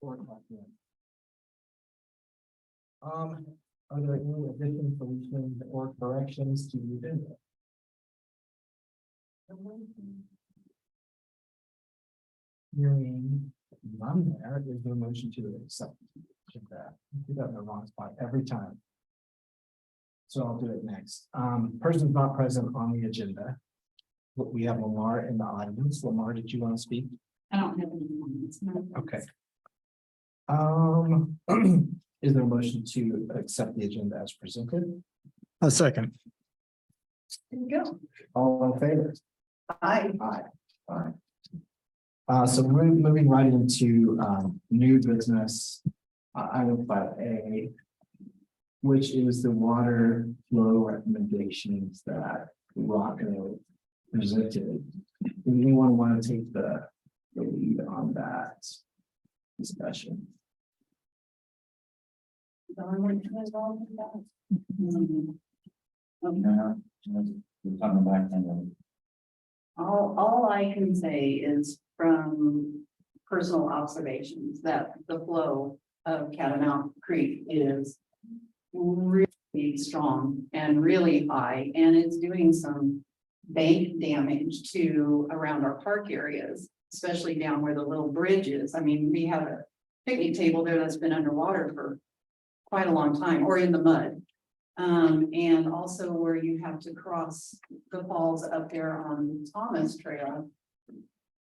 4 o'clock p.m. Are there any additions, deletions, or corrections to the agenda? Hearing none, there is no motion to accept that. Do that in the wrong spot every time. So I'll do it next. Persons not present on the agenda. We have Lamar in the audience. Lamar, did you want to speak? I don't have any comments. No. Okay. Is there a motion to accept the agenda as presented? A second. There you go. All in favor? Aye. So we're moving right into new business, item 5A, which is the water flow recommendations that Rocco presented. Does anyone want to take the lead on that discussion? All I can say is from personal observations that the flow of Catamount Creek is really strong and really high, and it's doing some bank damage to around our park areas, especially down where the little bridge is. I mean, we have a picnic table there that's been underwater for quite a long time, or in the mud. And also where you have to cross the falls up there on Thomas Trail.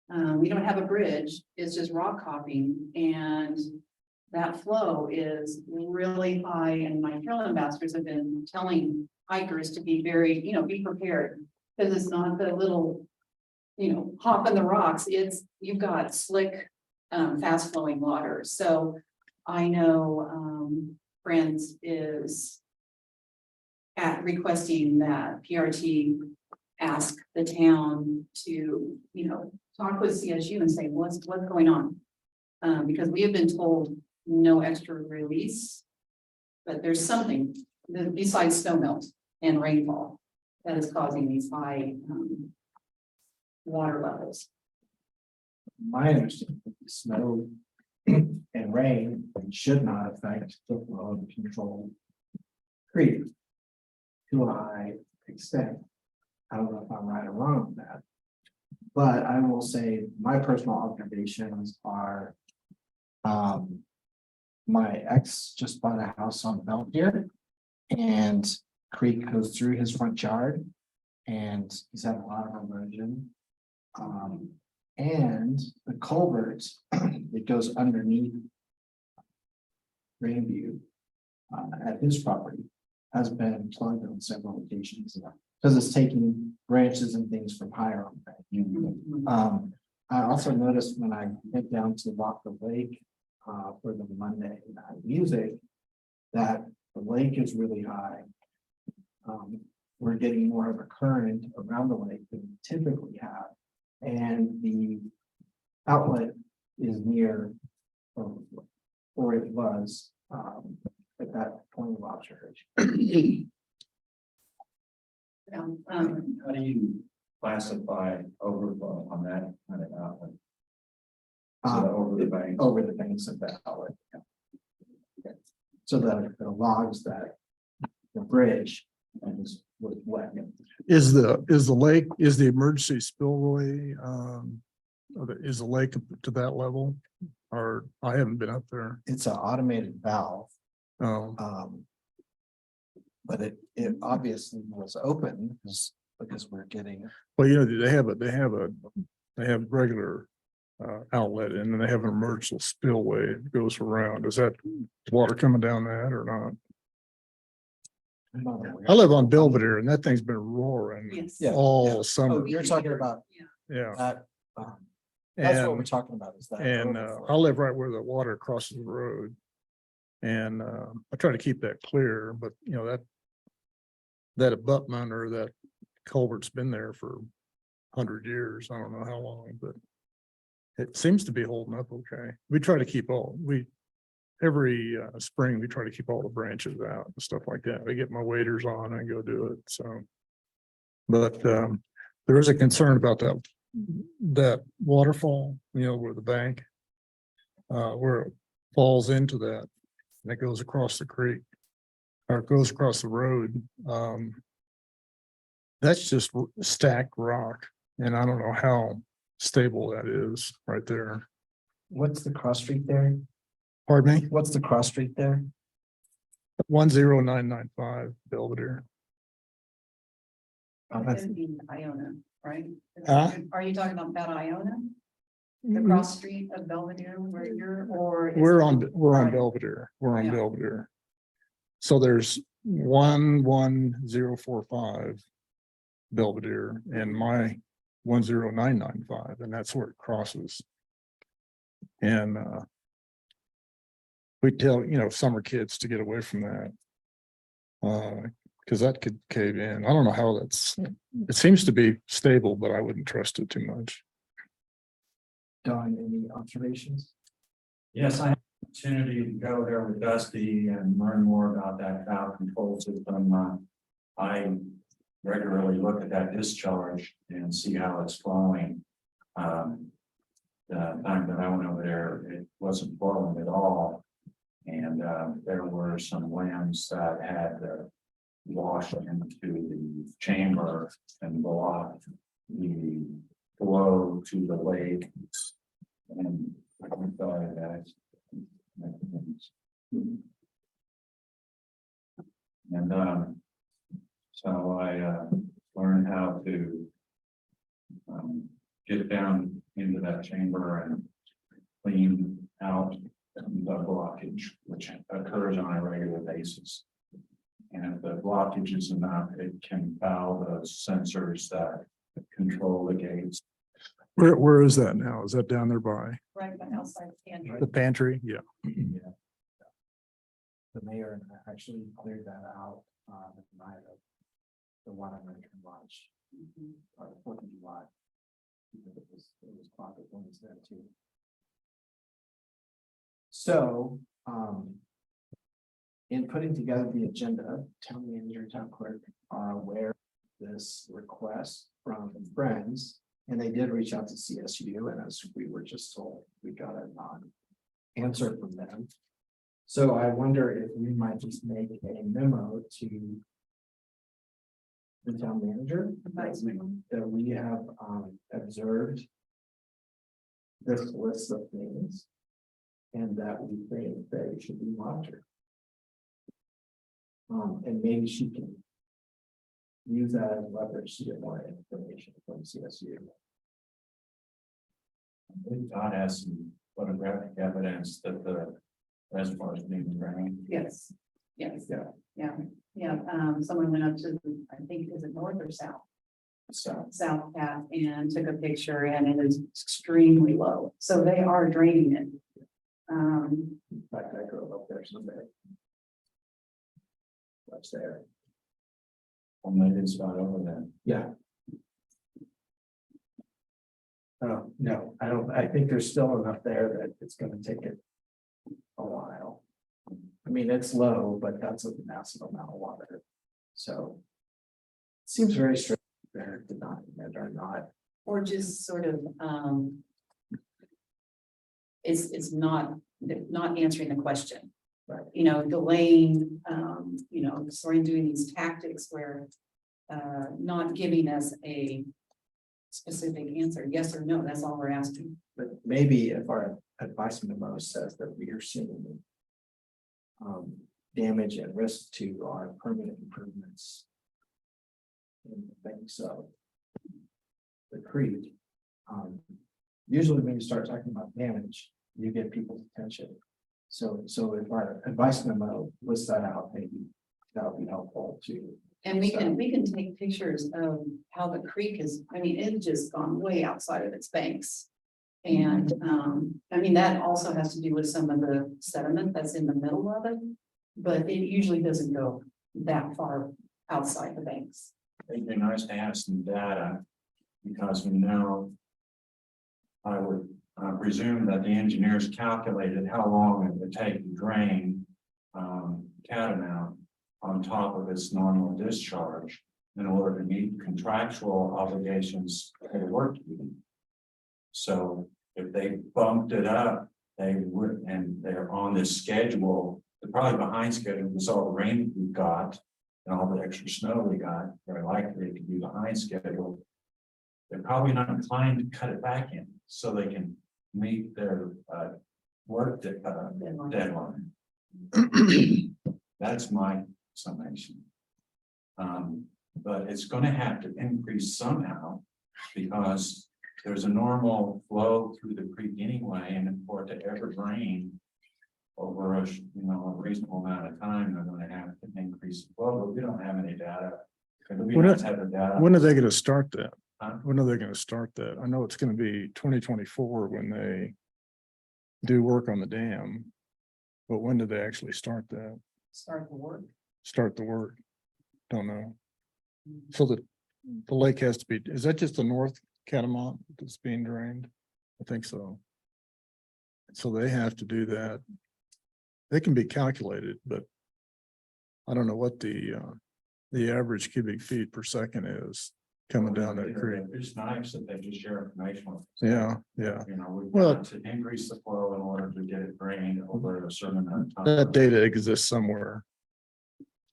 We don't have a bridge, it's just rock hopping, and that flow is really high, and my trail ambassadors have been telling hikers to be very, be prepared, because it's not the little, hop in the rocks, you've got slick, fast flowing water. So I know Friends is requesting that PRT ask the town to, talk with CSU and say, what's going on? Because we have been told no extra release, but there's something besides snow melt and rainfall that is causing these high water levels. My understanding, snow and rain should not affect the flow of controlled creek to a high extent. I don't know if I'm right or wrong on that, but I will say my personal observations are, my ex just bought a house on Belvedere, and creek goes through his front yard, and he's had a lot of erosion. And the culvert that goes underneath Grandview at his property has been plugged on several occasions because it's taking branches and things from higher on that. I also noticed when I went down to walk the lake for the Monday night music that the lake is really high. We're getting more of a current around the lake than we typically have. And the outlet is near, or it was, at that point of observation. How do you classify overflow on that kind of outlet? Over the bank. Over the banks of that outlet. Yeah. So the logs that the bridge was wet. Is the lake, is the emergency spillway, is the lake to that level? Or I haven't been up there. It's an automated valve. But it obviously was open because we're getting. Well, they have regular outlet, and then they have an emergency spillway that goes around. Is that water coming down that or not? I live on Belvedere, and that thing's been roaring Yes. all summer. Oh, you're talking about Yeah, that. That's what we're and talking about. Is that I live right where the water crosses the road, and I try to keep that clear. But that abutment or that culvert's been there for 100 years. I don't know how long, but it seems to be holding up okay. We try to keep every spring, we try to keep all the branches out and stuff like that. I get my waders on and go do it. So, but there is a concern about that waterfall, where the bank, where falls into that, and it goes across the creek. Or it goes across the road. That's just stacked rock, and I don't know how stable that is right there. What's the cross street there? Pardon me? What's the cross street there? 10995 Belvedere. Oh, It that's- would be Iona, right? Huh? Are you talking about Iona? The cross street of Belvedere where you're, or? is We're it- on Right. Belvedere. We're on Yeah. Belvedere. So there's 11045 Belvedere and my 10995, and that's where it crosses. And we tell, summer kids to get away from that. Because that could cave in. I don't know how it seems to be stable, but I wouldn't trust it too much. Don, any observations? Yes, I had an opportunity to go there with Dusty and learn more about that valve control system. I regularly look at that discharge and see how it's flowing. The time that I went over there, it wasn't flowing at all. And there were some limbs that had washed into the chamber and blocked the flow to the lake. And I thought that. And so I learned how to get down into that chamber and clean out the blockage, which occurs on a regular basis. And if the blockage is enough, it can foul those sensors that control the gates. Where is that now? Is that down there by Right, but outside the pantry. the pantry? Yeah. Yeah. The mayor actually cleared that out the night of the one American Watch, Mhm. or the 4th of July. Because it was clogged when it's there too. So, in putting together the agenda, town manager and town clerk are aware of this request from friends. And they did reach out to CSU, and as we were just told, we got a answer from them. So I wonder if we might just make a memo to the town manager that we have observed this list of things and that we think they should be monitored. And maybe she can use that as leverage to get more information from CSU. I think Todd has some photographic evidence that the reservoir is being drained. Yes, yes. Yeah. Yeah, someone went up to, I think, is it north or south? So, South path and took a picture and it is extremely low. So they are draining it. in fact, I drove up there someday. What's there? Well, maybe it's not over there. Yeah. Oh, no, I think there's still enough there that it's gonna take it a while. I mean, it's low, but that's a massive amount of water, so. It seems very strict there, denying it or not. Or just sort of, it's not answering the question. Right. Delaying, sort of doing these tactics where, not giving us a specific answer, yes or no, that's all we're asking. But maybe if our advice memo says that we are seeing. Damage and risk to our permanent improvements. In the banks of. The creek. Usually when you start talking about damage, you get people's attention. So if our advice memo lists that out, maybe that would be helpful too. And we can take pictures of how the creek is, it's just gone way outside of its banks. And, that also has to do with some of the sediment that's in the middle of it. But it usually doesn't go that far outside the banks. It'd be nice to have some data, because we know. I would presume that the engineers calculated how long it would take to drain Catamount on top of its normal discharge in order to meet contractual obligations for the work to be done. So if they bumped it up they would, and they're on this schedule, they're probably behind schedule because all the rain we've got and all the extra snow we got, they're likely to be behind schedule. They're probably not inclined to cut it back in so they can meet their work deadline. That's my summation. But it's gonna have to increase somehow because there's a normal flow through the creek anyway, and for it to ever drain over a reasonable amount of time, they're gonna have to increase the flow, but we don't have any data. We don't have the data. When are they gonna start that? Huh? When are they gonna start that? I know it's gonna be 2024 when they do work on the dam. But when do they actually start that? Start the work. Start the work? Don't know. So the lake has to be, is that just the North Catamount that's being drained? I think so. So they have to do that. They can be calculated, but I don't know what the average cubic feet per second is coming down that creek. It's nice that they just share information with us. Yeah. We've Well, got to increase the flow in order to get it drained over a certain amount of time. that data exists somewhere.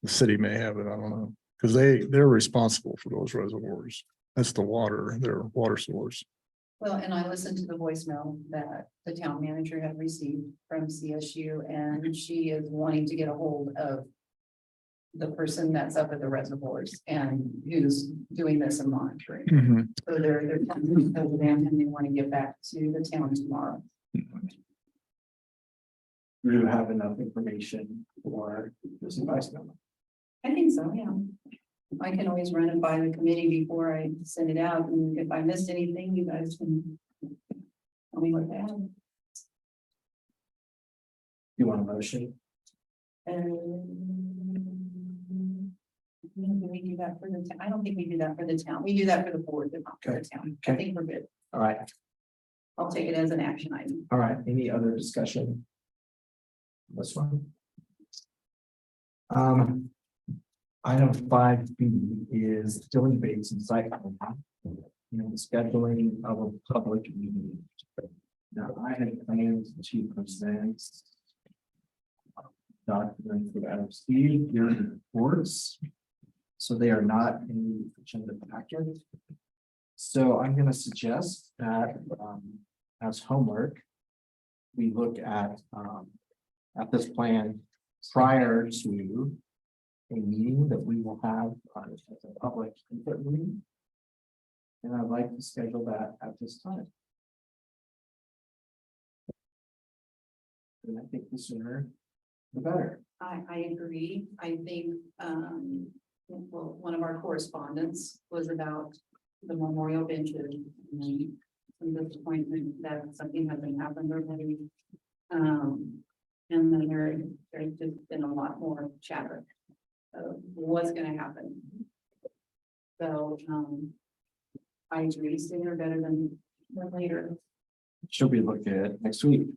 The city may have it, I don't know, because they're responsible for those reservoirs. That's the water, their water source. Well, and I listened to the voicemail that the town manager had received from CSU, and she is wanting to get a hold of the person that's up at the reservoirs and who's doing this and monitoring. So they're coming over them and they want to get back to the town tomorrow. Do you have enough information for this advice memo? I think so, yeah. I can always run it by the committee before I send it out, and if I missed anything, you guys can tell me what they have. You want a motion? Do we do that for the town? I don't think we do that for the town. We do that for the board, but not for the town. I think we're good. All right, I'll take it as an action item. all right. Any other discussion? This one. Item 5B is filling basin site plan. And scheduling of a public meeting. Now, I had plans to present documents that I've received during the reports. So they are not in the agenda packet. So I'm going to suggest that as homework, we look at this plan prior to a meeting that we will have as a public input meeting. And I'd like to schedule that at this time. And I think the sooner the better. I agree. I think, well, one of our correspondents was about the memorial benches. And some disappointment that something hasn't happened already. And then there's just been a lot more chatter of what's gonna happen. So, I agree, sooner better than later. Should we look at next week?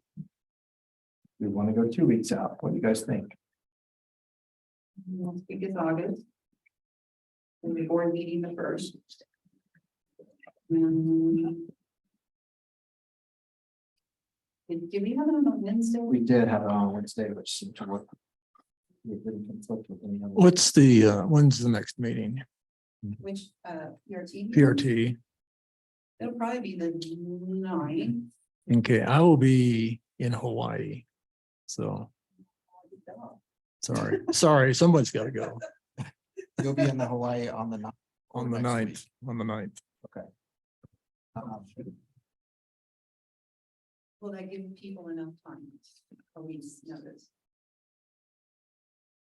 We want to go 2 weeks out. What do you guys think? Next week is August. And the board meeting the first. Did we have it on a Wednesday? We did have it on Wednesday, which seemed to work. We didn't conflict with any other. What's when's the next meeting? Which, PRT? PRT. It'll probably be the 9th. Okay, I will be in Hawaii. So, sorry, somebody's got to go You'll be in the Hawaii on the 9th. on the Next 9th, on the 9th. Okay. Will that give people enough time, a week's notice?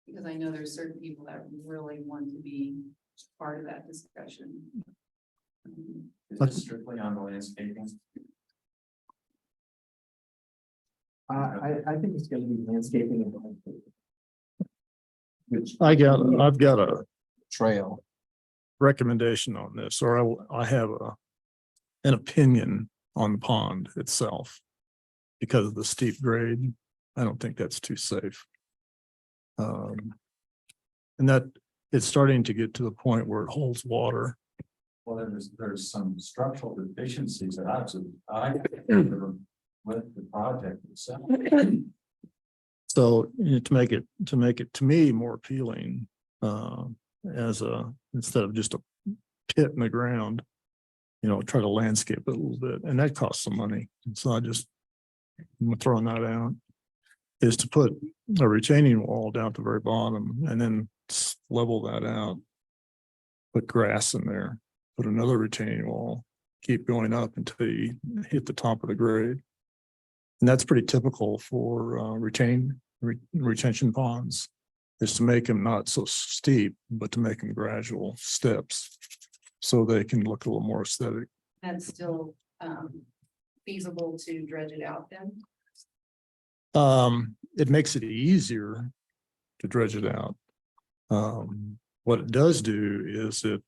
Because I know there's certain people that really want to be part of that discussion. Is this strictly on the landscaping? I think it's going to be landscaping and landscaping. Which I've got a trail. recommendation on this, or I have an opinion on the pond itself. Because of the steep grade, I don't think that's too safe. And that it's starting to get to the point where it holds water. Well, there's some structural deficiencies that I've with the project itself. So you know, to make it to me more appealing, as a, instead of just a pit in the ground, you know, try to landscape it a little bit, and that costs some money. So I'm throwing that out, is to put a retaining wall down at the very bottom and then level that out. Put grass in there, put another retaining wall, keep going up until you hit the top of the grade. And that's pretty typical for retention ponds, is to make them not so steep, but to make them gradual steps. So they can look a little more aesthetic. That's still feasible to dredge it out then? It makes it easier to dredge it out. What it does do is it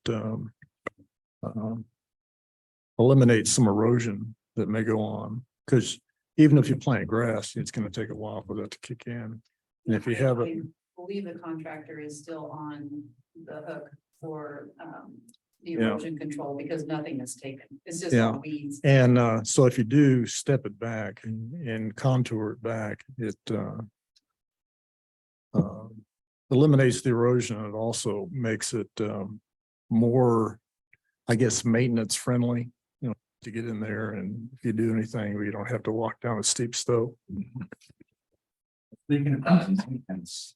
eliminates some erosion that may go on, because even if you plant grass, it's going to take a while for that to kick in. And if you have I it, believe the contractor is still on the hook for the Yeah. erosion control because nothing is taken. It's just Yeah. all weeds. and so if you do step it back and contour it back, it eliminates the erosion. It also makes it more, I guess, maintenance friendly, you know, to get in there. And if you do anything, you don't have to walk down a steep slope. Speaking about maintenance,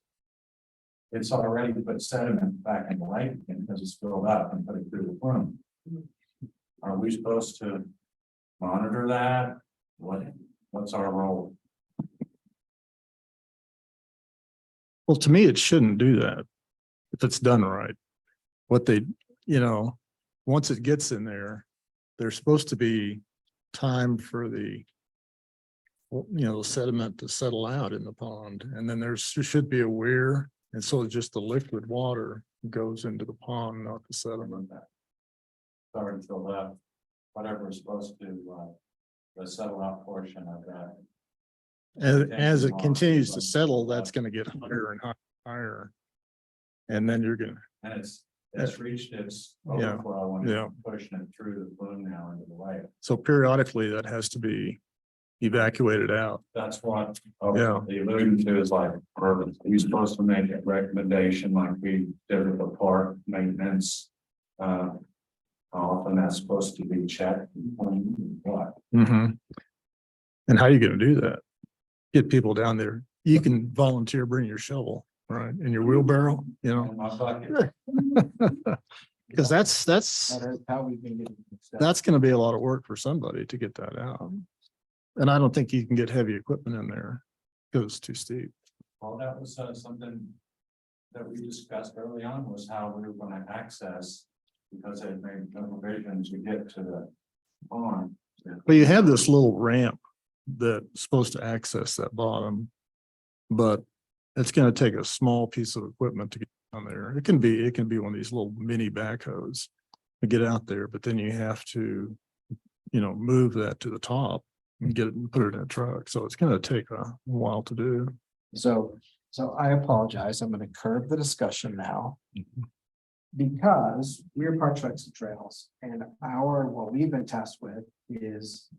it's already put sediment back in the lake again because it's filled up and put it through the plume. Are we supposed to monitor that? What's our role? Well, to me, it shouldn't do that if it's done right. What they, you know, once it gets in there, there's supposed to be time for the, you know, sediment to settle out in the pond, and then there should be a weir, and so just the liquid water goes into the pond, not the sediment. Sorry, filled up, whatever is supposed to, the settle out portion of that. As it continues to settle, that's gonna get higher and higher. And then you're gonna, And it's reached its Yeah, overflow and yeah. it's pushing it through the plume now into the lake. so periodically that has to be evacuated out. That's what Yeah. the alluding to is like, are we supposed to make a recommendation like we did with the park maintenance? How often that's supposed to be checked? What? And how are you gonna do that? Get people down there. You can volunteer, bring your shovel, right, and your wheelbarrow, you know, My bucket. because that's That is how we've been getting. stuff. that's gonna be a lot of work for somebody to get that out. And I don't think you can get heavy equipment in there because it's too steep. Well, that was something that we discussed early on was how we were gonna access, because it made no provision to get to the pond. But you have this little ramp that's supposed to access that bottom. But it's gonna take a small piece of equipment to get down there. It can be one of these little mini backhoes to get out there, but then you have to, you know, move that to the top and get it and put it in a truck. So it's gonna take a while to do. So I apologize. I'm gonna curb the discussion now. Because we're Park Trucks and Trails and what we've been tasked with is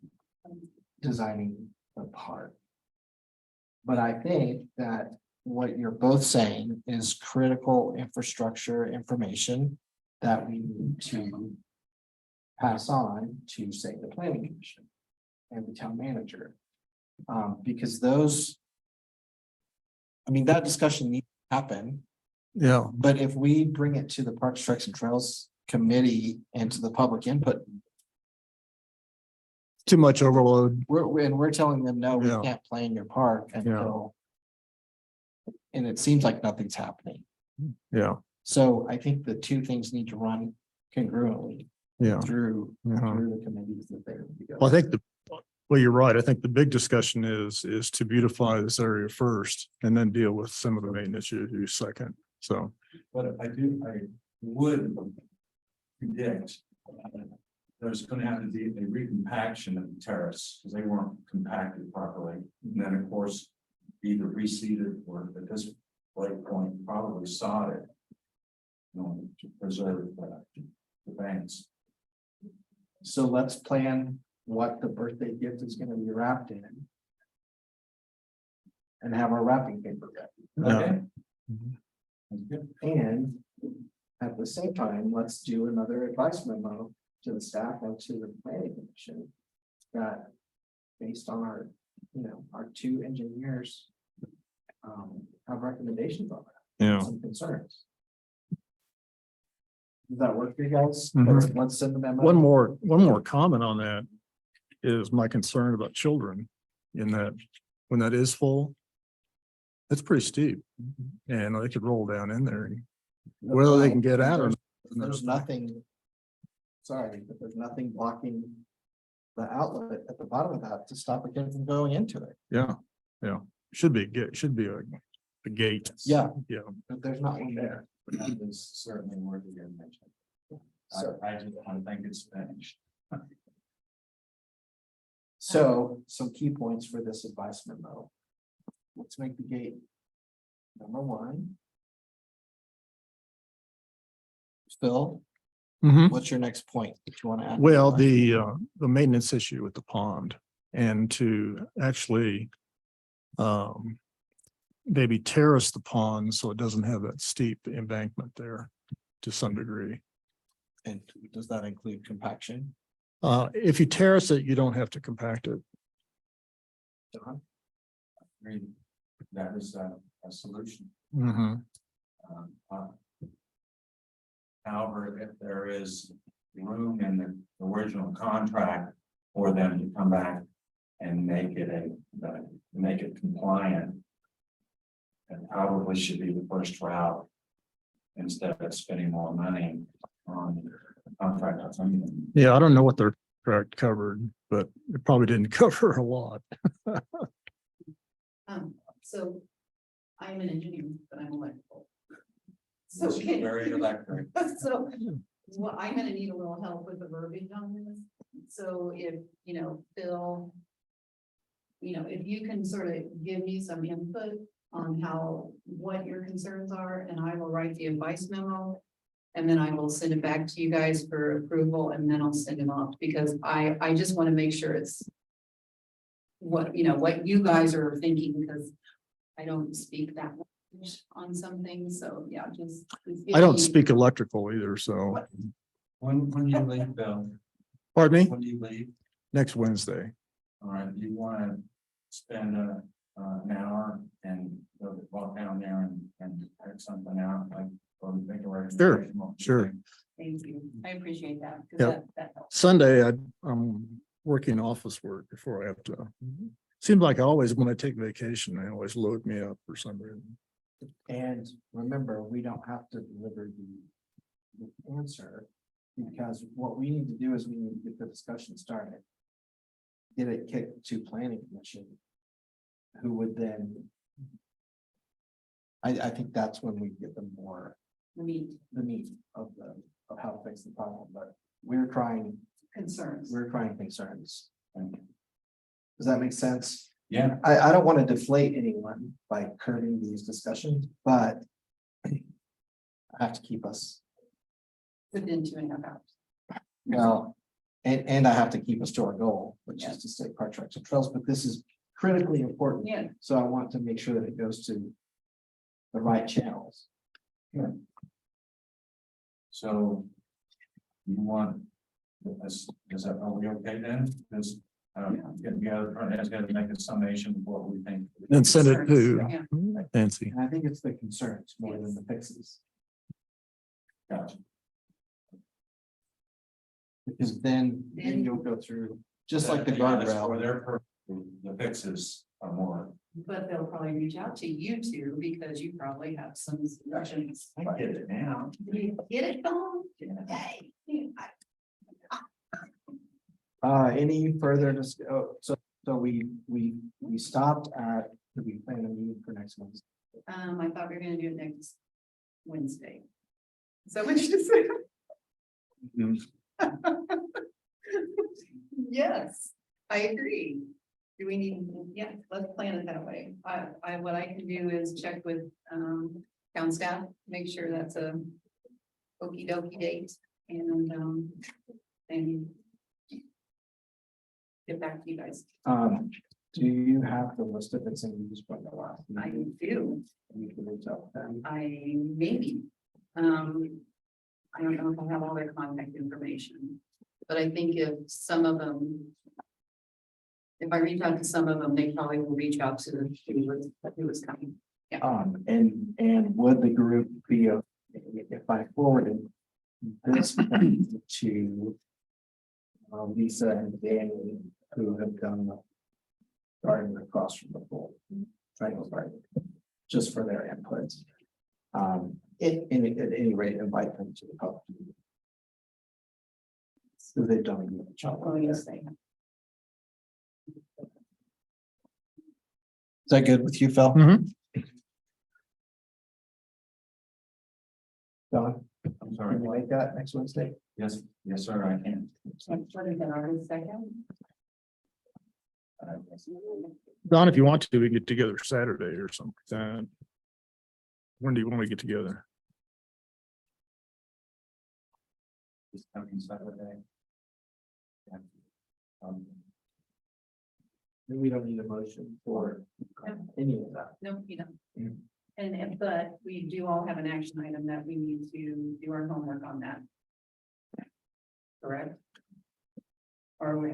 designing the park. But I think that what you're both saying is critical infrastructure information that we need to pass on to, say, the planning commission and the town manager. Because that discussion needs to happen. Yeah, But if we bring it to the Parks, Trucks and Trails Committee and to the public input, too much overload. we're telling them, no, we Yeah. can't play in your park until. And it seems like nothing's happening. Yeah, So I think the two things need to run congruently yeah. through Uh-huh. the committees that they're. Well, I think well, you're right. I think the big discussion is to beautify this area first and then deal with some of the maintenance issues second. So, But I would predict there's gonna have to be a recompaction of the terrace, because they weren't compacted properly. And then, of course, either reseeded or at this point, probably sodded. You know, to preserve the banks. So let's plan what the birthday gift is gonna be wrapped in. And have our wrapping paper ready. Okay. And at the same time, let's do another advice memo to the staff and to the planning commission. That based on our, our two engineers. Have recommendations on that. Yeah. Some concerns. Does that work for you guys? Mhm. Let's send them. that One memo. more comment on that is my concern about children in that when that is full, it's pretty steep and they could roll down in there. Whether they can get out or. There's nothing. Sorry, but there's nothing blocking the outlet at the bottom of that to stop a kid from going into it. Yeah, should be a gate. Yeah. Yeah. But there's not one there. That is certainly worthy of mention. So, I just don't think it's finished. so some key points for this advice memo. Let's make the gate. Number one. Phil, Mhm. what's your next point that you want to add? Well, the maintenance issue with the pond and to actually maybe terrace the pond so it doesn't have that steep embankment there to some degree. And does that include compaction? If you terrace it, you don't have to compact it. John? Agree. That is a solution. Mhm. However, if there is room in the original contract for them to come back and make it compliant. It probably should be the first route instead of spending more money on the contract or something. Yeah, I don't know what their contract covered, but it probably didn't cover a lot. So I'm an engineer, but I'm electrical. So This is very electric. So, well, I'm gonna need a little help with the verbiage on this. So if, Phil, if you can sort of give me some input on what your concerns are, and I will write the advice memo. And then I will send it back to you guys for approval, and then I'll send it off, because I just want to make sure it's what you guys are thinking, because I don't speak that much on something, so yeah, just. give I don't me- speak electrical either, so, When do you leave, Bill? pardon me, When do you leave? next Wednesday. All right, do you want to spend an hour and walk down there and check something out, like, or make a recommendation? What you sure. think? Thank you, I appreciate that, Yep. because that helps. Sunday, I'm working office work before I have to. Seems like always when I take vacation, they always load me up for some reason. And remember, we don't have to deliver the answer. Because what we need to do is we need to get the discussion started. Get it kicked to planning commission. Who would then. I think that's when we get the meat of how to fix the problem, but we're trying Concerns. concerns. Does that make sense? Yeah, I don't want to deflate anyone by curbing these discussions, but. I have to keep us, Within 2.5 hours. well, and I have to keep us to our goal, which is to stay park tracks and trails, but this is critically important. Yeah. So I want to make sure that it goes to the right channels. so you want, are we okay then? Because, get together, has got to make a summation of what we think. And send it Concerns, to yeah. Nancy. And I think it's the concerns more than the fixes, Gotcha. because then you'll go through, just like the Yeah, that's guardrail. For their purpose, the fixes are more. But they'll probably reach out to you two, because you probably have some suggestions. I get it now. You get it, Tom? Hey. Any further, so we stopped at, did we plan a meeting for next month? I thought we were gonna do it next Wednesday. Is that what you said? Yes, I agree. Do we need, yeah, let's plan it that way. What I can do is check with, town staff, make sure that's a okey dokey date, and get back to you guys. Do you have the list of its used by the last? I meeting? do, You can reach out to them. I maybe. I don't know if I have all their contact information, but I think if some of them. If I reach out to some of them, they probably will reach out to who was coming. And would the group be, if I forwarded this to Lisa and Danny, who have done the garden across from the pool, triangle garden, just for their input. At any rate, invite them to the public. So they've done a good job. Oh, yes, they have. Is that good with you, Phil? Mhm. Don, I'm sorry. can you make that next Wednesday? Yes, yes, sir, I can. What is that, already second? Don, if you want to, we can get together Saturday or something like that. When do you want to get together? This coming Saturday. Yeah. We don't need a motion for any of that. No, you don't. Mm. But we do all have an action item that we need to do our homework on that. Correct? Or we're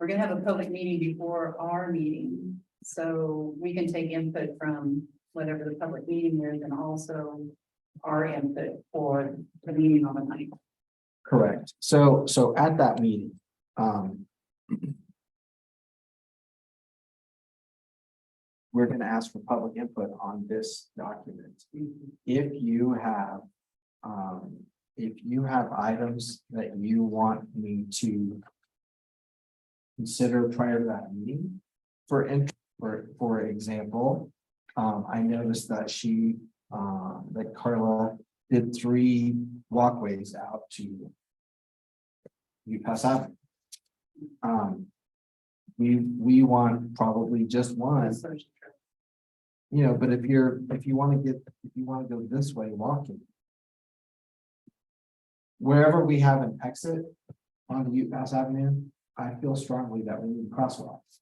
gonna have a public meeting before our meeting, so we can take input from whatever the public meeting is and also our input for the meeting on the night. Correct. So at that meeting, we're gonna ask for public input on this document. If you have items that you want me to consider prior to that meeting, for example, I noticed that that Carla did 3 walkways out to pass out. We want probably just one. But if you want to go this way walking. Wherever we have an exit on the UPass Avenue, I feel strongly that we need crosswalks.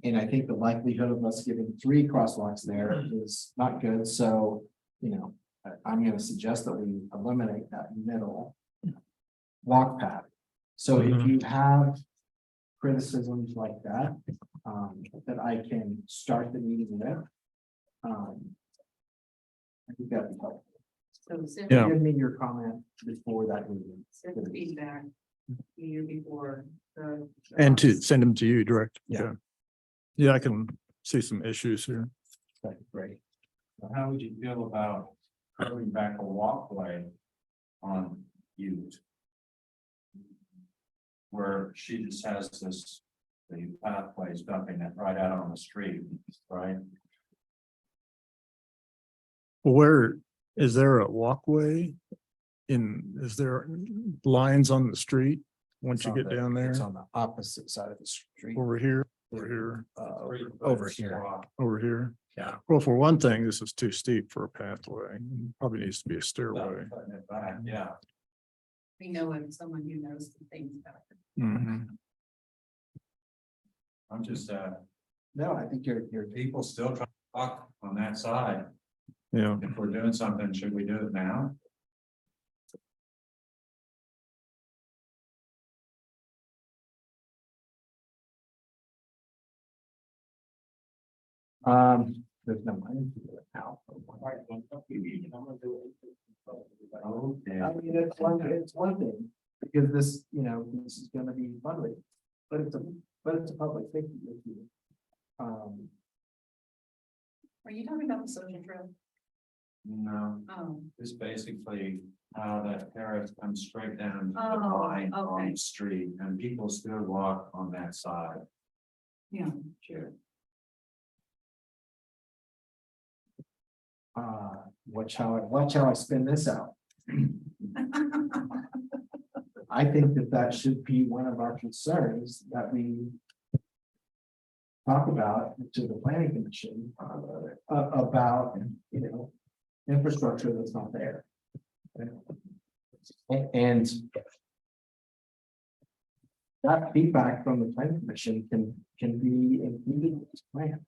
And I think the likelihood of us giving 3 crosswalks there is not good, so, I'm gonna suggest that we eliminate that middle walk path. So if you have criticisms like that, that I can start the meeting with. I think that'd be helpful. So send Yeah. Give me your comment before that meeting. send feedback to you before the. And to send them to you direct. Yeah. Yeah, I can see some issues here. That'd be great. How would you feel about curving back a walkway on Ute? Where she just has the pathways dumping it right out on the street, right? Where, is there a walkway? Is there lines on the street once you get down there? It's on the opposite side of the street. Over here, over here. Yeah. Well, for one thing, this is too steep for a pathway. Probably needs to be a stairway. Yeah, We know of someone who knows some things about it. Mhm. I'm just, No, I think you're people still trying to walk on that side. Yeah, If we're doing something, should we do it now? there's no money to do it now. Okay. I mean, it's one thing, because this is gonna be fundraising, but it's a public safety issue. Are you talking about the social trail? No, Oh, it's basically how that terrace comes straight down to the Oh, line on okay. the street, and people still walk on that side. yeah, sure. Watch how I spin this out. I think that should be one of our concerns that we talk about to the planning commission, about, infrastructure that's not there. And that feedback from the planning commission can be included in this plan.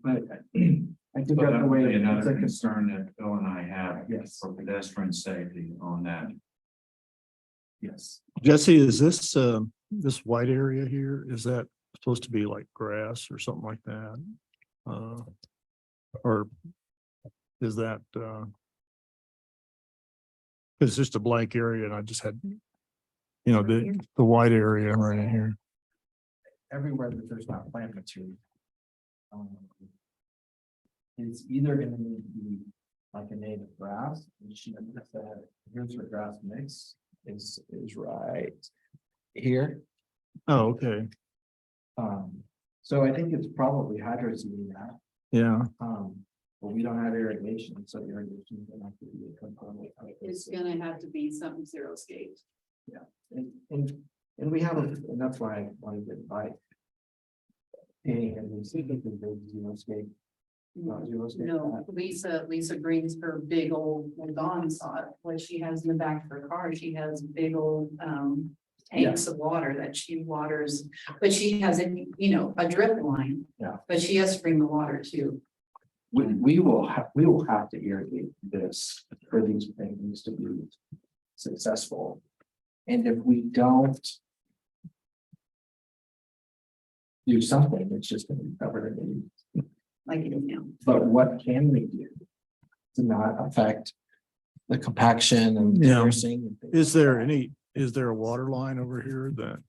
But I think So that's that the would way. be it's another like a- concern that Bill and I have. Yes. For pedestrian safety on that. Yes, Jesse, is this, this white area here, is that supposed to be like grass or something like that? Or is that, it's just a blank area and I just had, you know, the white area right here. everywhere that there's not plant material. It's either gonna need to be like a native grass, which you know, that here's your grass mix is right here. Oh, okay. So I think it's probably hydro seeding that, Yeah. but we don't have irrigation, so irrigation is gonna have to be a component. of It's this. gonna have to be something zero scale. And we have, and that's why I wanted to invite. And we see that there's zero scape. Not zero scape. No, Lisa Green's her big old, well, Dawn saw it, what she has in the back of her car, she has big old, tanks of water that she waters, but she has a, you know, a drip line. Yeah. But she has to bring the water too. We will have to irrigate this for these things to be successful. And if we don't do something, it's just gonna be covered in leaves. Like it is now. But what can we do to not affect the compaction and Yeah. nursing? and things Is like there that? is there a water line over here that,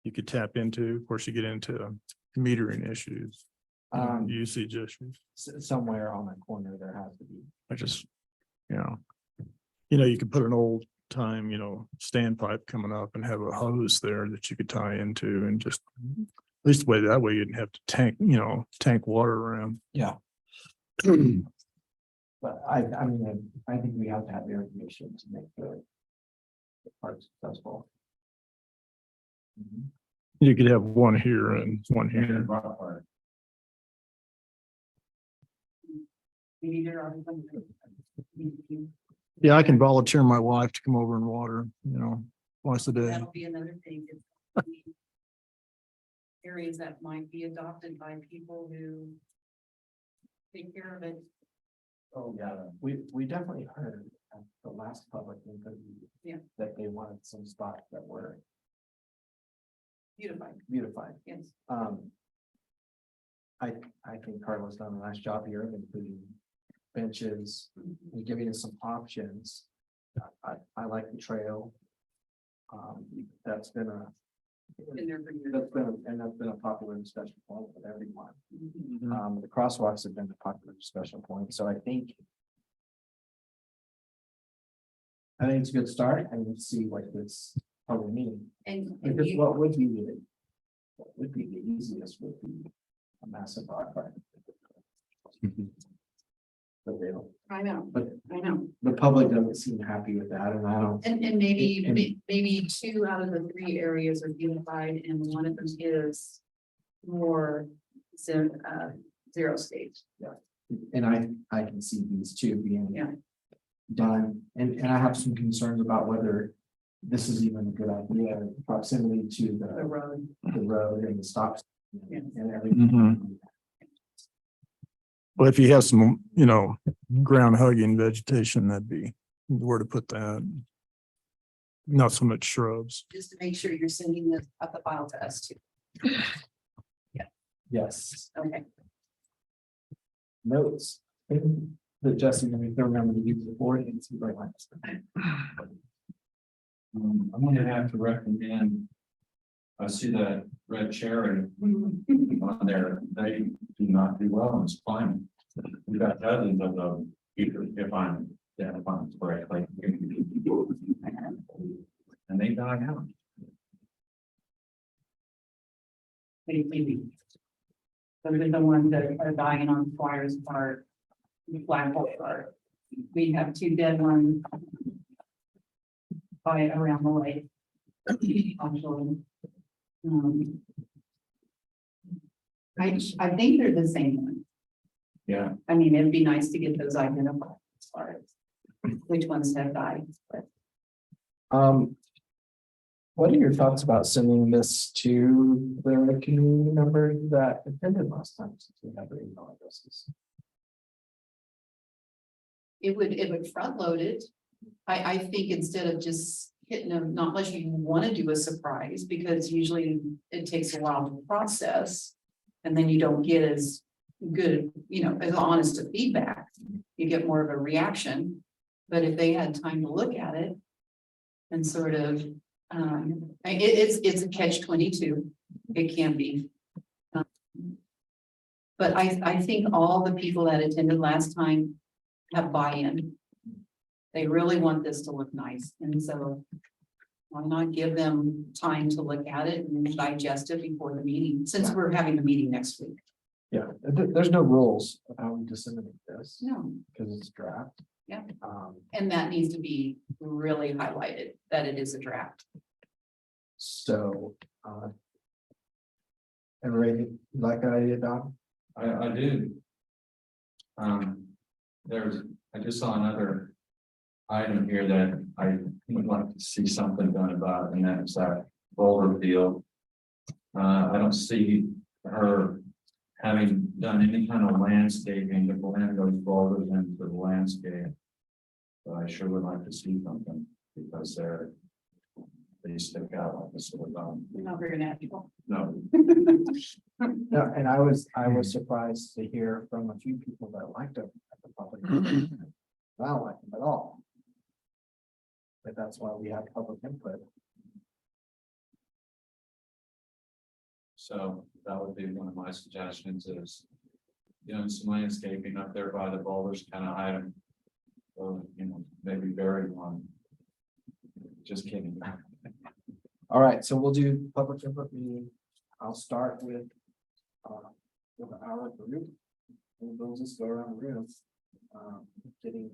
you could tap into? Of course, you get into metering issues, usage issues. Somewhere on the corner there has to be. I just, you could put an old time, standpipe coming up and have a hose there that you could tie into and just, at least that way you didn't have to tank water around. Yeah. But I mean, I think we have to have irrigation to make the part successful. You could have one here and one here. We need her on. Yeah, I can volunteer my wife to come over and water, once a day. That'll be another thing. Areas that might be adopted by people who take care of it. Oh, yeah, we definitely heard at the last public input. Yeah. That they wanted some spots that were Beautified, beautified. yes. I think Carla's done a nice job here of including benches and giving us some options. I like the trail. That's been a, Been there for years. that's been a popular discussion point with everyone. Mhm. The crosswalks have been a popular discussion point, so I think it's a good start and we'll see what this probably means. And Because you, what would be the easiest would be a massive rock fight. But they don't, I know, but I know. the public doesn't seem happy with that, and I don't. And maybe 2 out of the 3 areas are unified and one of them is more zero stage. And I can see these two being. Yeah. Done, and I have some concerns about whether this is even a good idea, proximity to The the road. and the stops. Yeah. And everything. Well, if you have some, ground hugging vegetation, that'd be where to put that. Not so much shrubs. Just to make sure you're sending this up the file to us too. Yes, Okay. notes. That Jesse, let me remember to use the board and see right lines. I'm gonna have to recommend. I see that red cherry on there, they do not do well in this climate. We've got dozens of them, if I'm correctly. And they die out. Maybe. Those are the ones that are dying on Squires Park. Flagpole Park. We have 2 dead ones. By around the lake. Actually. I think they're the same one. Yeah, I mean, it'd be nice to get those identified as far as which ones have died, but One What are your thoughts about sending this to the community members that attended last time? Since we have their email addresses? It would front load it. I think instead of just hitting them, not unless you want to do a surprise, because usually it takes a while to process. And then you don't get as good, as honest a feedback. You get more of a reaction. But if they had time to look at it and sort of, it's a catch-22. It can be. But I think all the people that attended last time have buy-in. They really want this to look nice, and so why not give them time to look at it and digest it before the meeting, since we're having a meeting next week. Yeah, there's no rules of how we disseminate this No, because it's draft. Yeah. And that needs to be really highlighted, that it is a draft. So, and Ray, you like that idea, Don? I do. I just saw another item here that I would like to see something done about, and that's that boulder field. I don't see her having done any kind of landscaping to blend those boulders into the landscape. But I sure would like to see something, because they stick out like a sort of, Not very natural. no. No, and I was surprised to hear from a few people that liked them at the public. hearing. I don't like them at all. But that's why we have public input. So that would be one of my suggestions is, some landscaping up there by the boulders, kind of hide them. Or, maybe bury one. Just kidding. All right, so we'll do public input meeting. I'll start with our group. We'll just go around the room, getting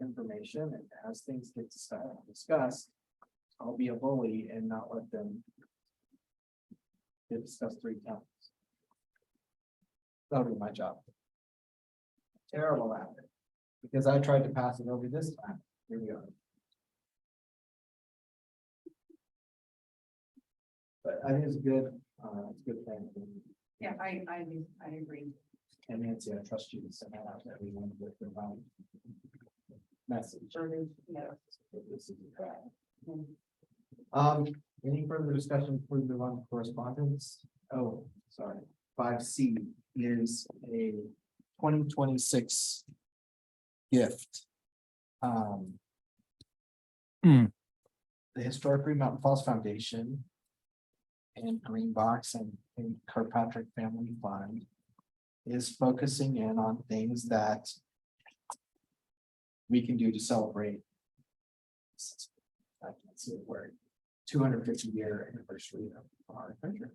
information, and as things get discussed, I'll be a bully and not let them get discussed 3 times. That'll be my job. Terrible at it, because I tried to pass it over this time. Here we go. But I think it's a good thing. Yeah, I agree. And Nancy, I trust you to send that out to everyone with the right message. Yeah. This is a crap. Any further discussion before we move on to correspondence? Oh, sorry. 5C is a 2026 gift. The Historic Green Mountain Falls Foundation and Green Box and Kirkpatrick Family Fund is focusing in on things that we can do to celebrate. I can't see the word. 250-year anniversary of our country.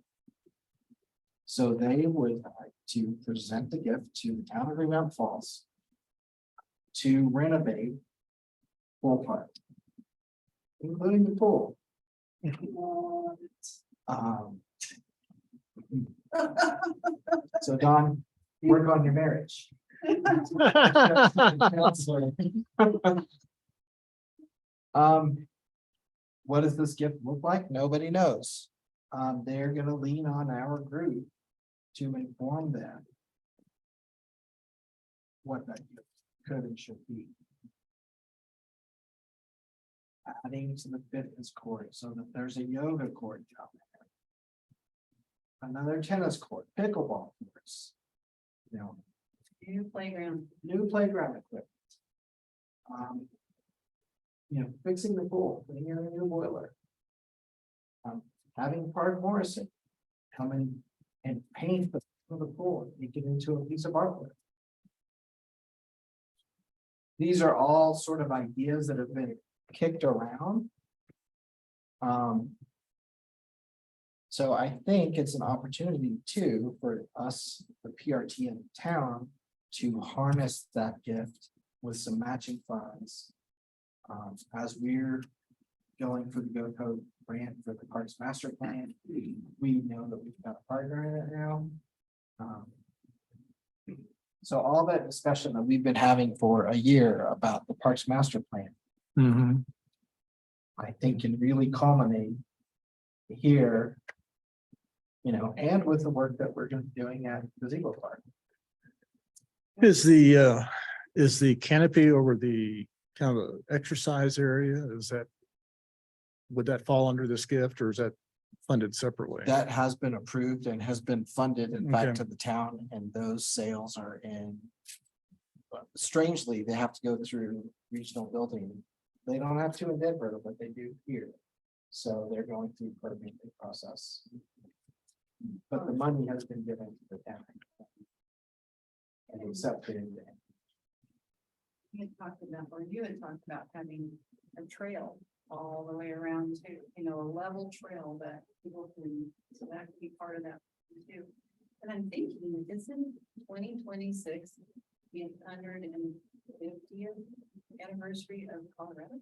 So they would like to present the gift to the town of Green Mountain Falls to renovate Pool Park, including the pool. So Don, work on your marriage. What does this gift look like? Nobody knows. They're gonna lean on our group to inform them what that gift could and should be. Adding to the fitness court so that there's a yoga court down there. Another tennis court, pickleball courts. New playground. New playground equipment. Fixing the pool, putting in a new boiler. Having Park Morrison come in and paint the pool, and make it into a piece of artwork. These are all sort of ideas that have been kicked around. So I think it's an opportunity too for us, the PRT in town, to harness that gift with some matching funds. As we're going for the GoCo grant for the Parks Master Plan, we know that we've got a partner in it now. So all that discussion that we've been having for a year about the Parks Master Plan, I think can really culminate here. You know, and with the work that we're doing at Gazebo Park. Is the canopy over the kind of exercise area, would that fall under this gift or is that funded separately? That has been approved and has been funded in fact Okay. to the town, and those sales are in. Strangely, they have to go through regional building. They don't have to in Denver, but they do here. So they're going through permitting process. But the money has been given to the town. And accepted. You had talked about, or you had talked about having a trail all the way around too, you know, a level trail that people can, so that could be part of that too. And I'm thinking, isn't 2026 the 150th anniversary of Colorado?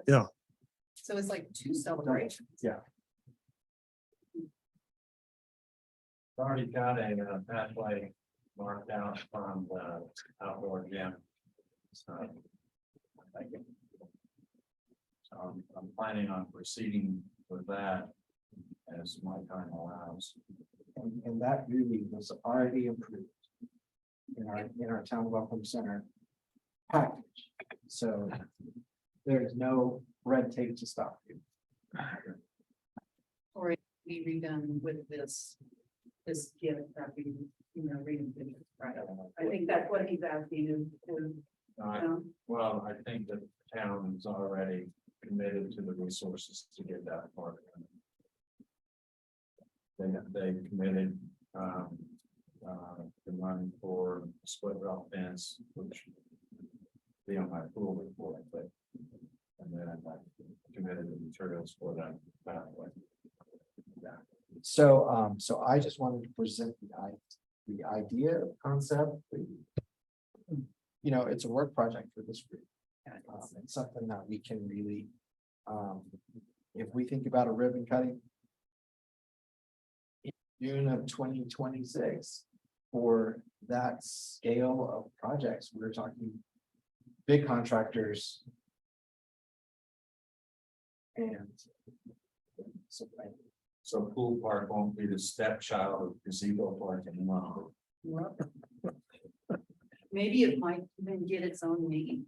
Yeah. So it's like two celebrations. Yeah. Already got a pathway marked out from the outdoor gym. So I'm planning on proceeding with that as my time allows. And that really was already approved. In our town welcome center. Package, so. There's no red tape to stop you. Or it be redone with this gift that we, you know, reading. Right. I think that's what he's asking is, Well, I think that the town is already committed to the resources to get that part. They committed, the money for split rail fence, which be on my pool report, but. And then I committed the materials for that pathway. So, so I just wanted to present the idea, concept. You know, it's a work project for this group. It's something that we can really, if we think about a ribbon cutting. In June of 2026, for that scale of projects, we're talking big contractors. And So pool park won't be the stepchild of gazebo park anymore. maybe it might even get its own name.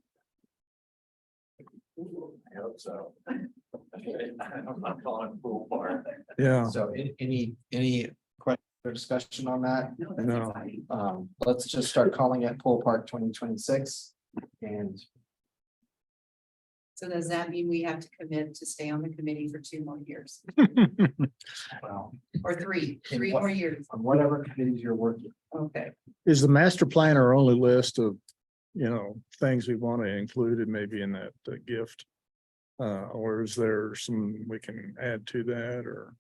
I hope so. I'm not calling it pool park. Yeah, so any question or discussion on that? No, that's No. exciting. Let's just start calling it Pool Park 2026. And So does that mean we have to commit to stay on the committee for 2 more years well, or three In what- more years? on whatever committees you're working. Okay. is the master plan our only list of, things we want to include and maybe in that gift? Or is there some we can add to that or?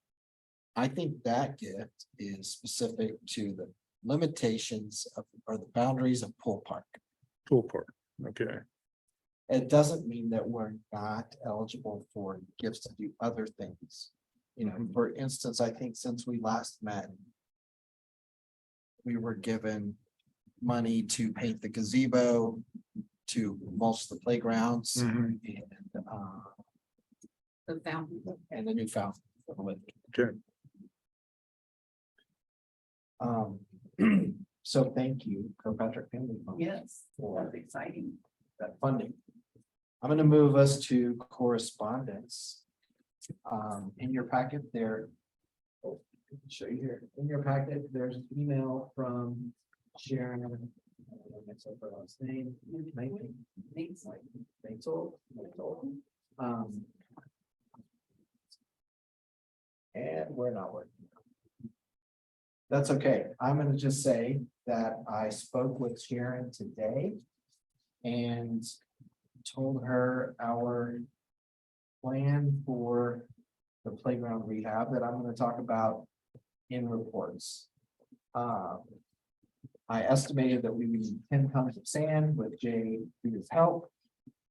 I think that gift is specific to the limitations of, or the boundaries of Pool Park. Pool park, okay, It doesn't mean that we're not eligible for gifts to do other things. You know, for instance, I think since we last met, we were given money to paint the gazebo, to mulch the playgrounds, Mhm. The fountain. and the new fountain. okay, So thank you, Kirkpatrick Family Fund, Yes, for that's exciting. that funding. I'm gonna move us to correspondence. In your packet there. Oh, I can show you here. In your packet, there's an email from Sharon. I don't know if that's her last name. Maisel. And we're not working. That's okay. I'm gonna just say that I spoke with Sharon today. And told her our plan for the playground rehab that I'm gonna talk about in reports. I estimated that we would need 10 tons of sand with Jay through his help.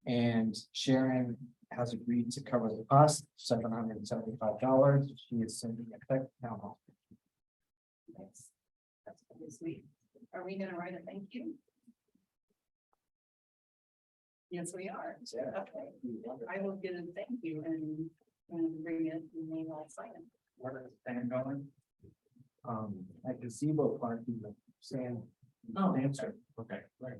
And Sharon has agreed to cover the cost, $775. She is sending a check to town hall. That's pretty sweet. Are we gonna write a thank you? Yes, we are. Okay. I will get a thank you and bring it and then I'll Where is the sand going? At gazebo park, the sand. Oh, Answer. Okay, right.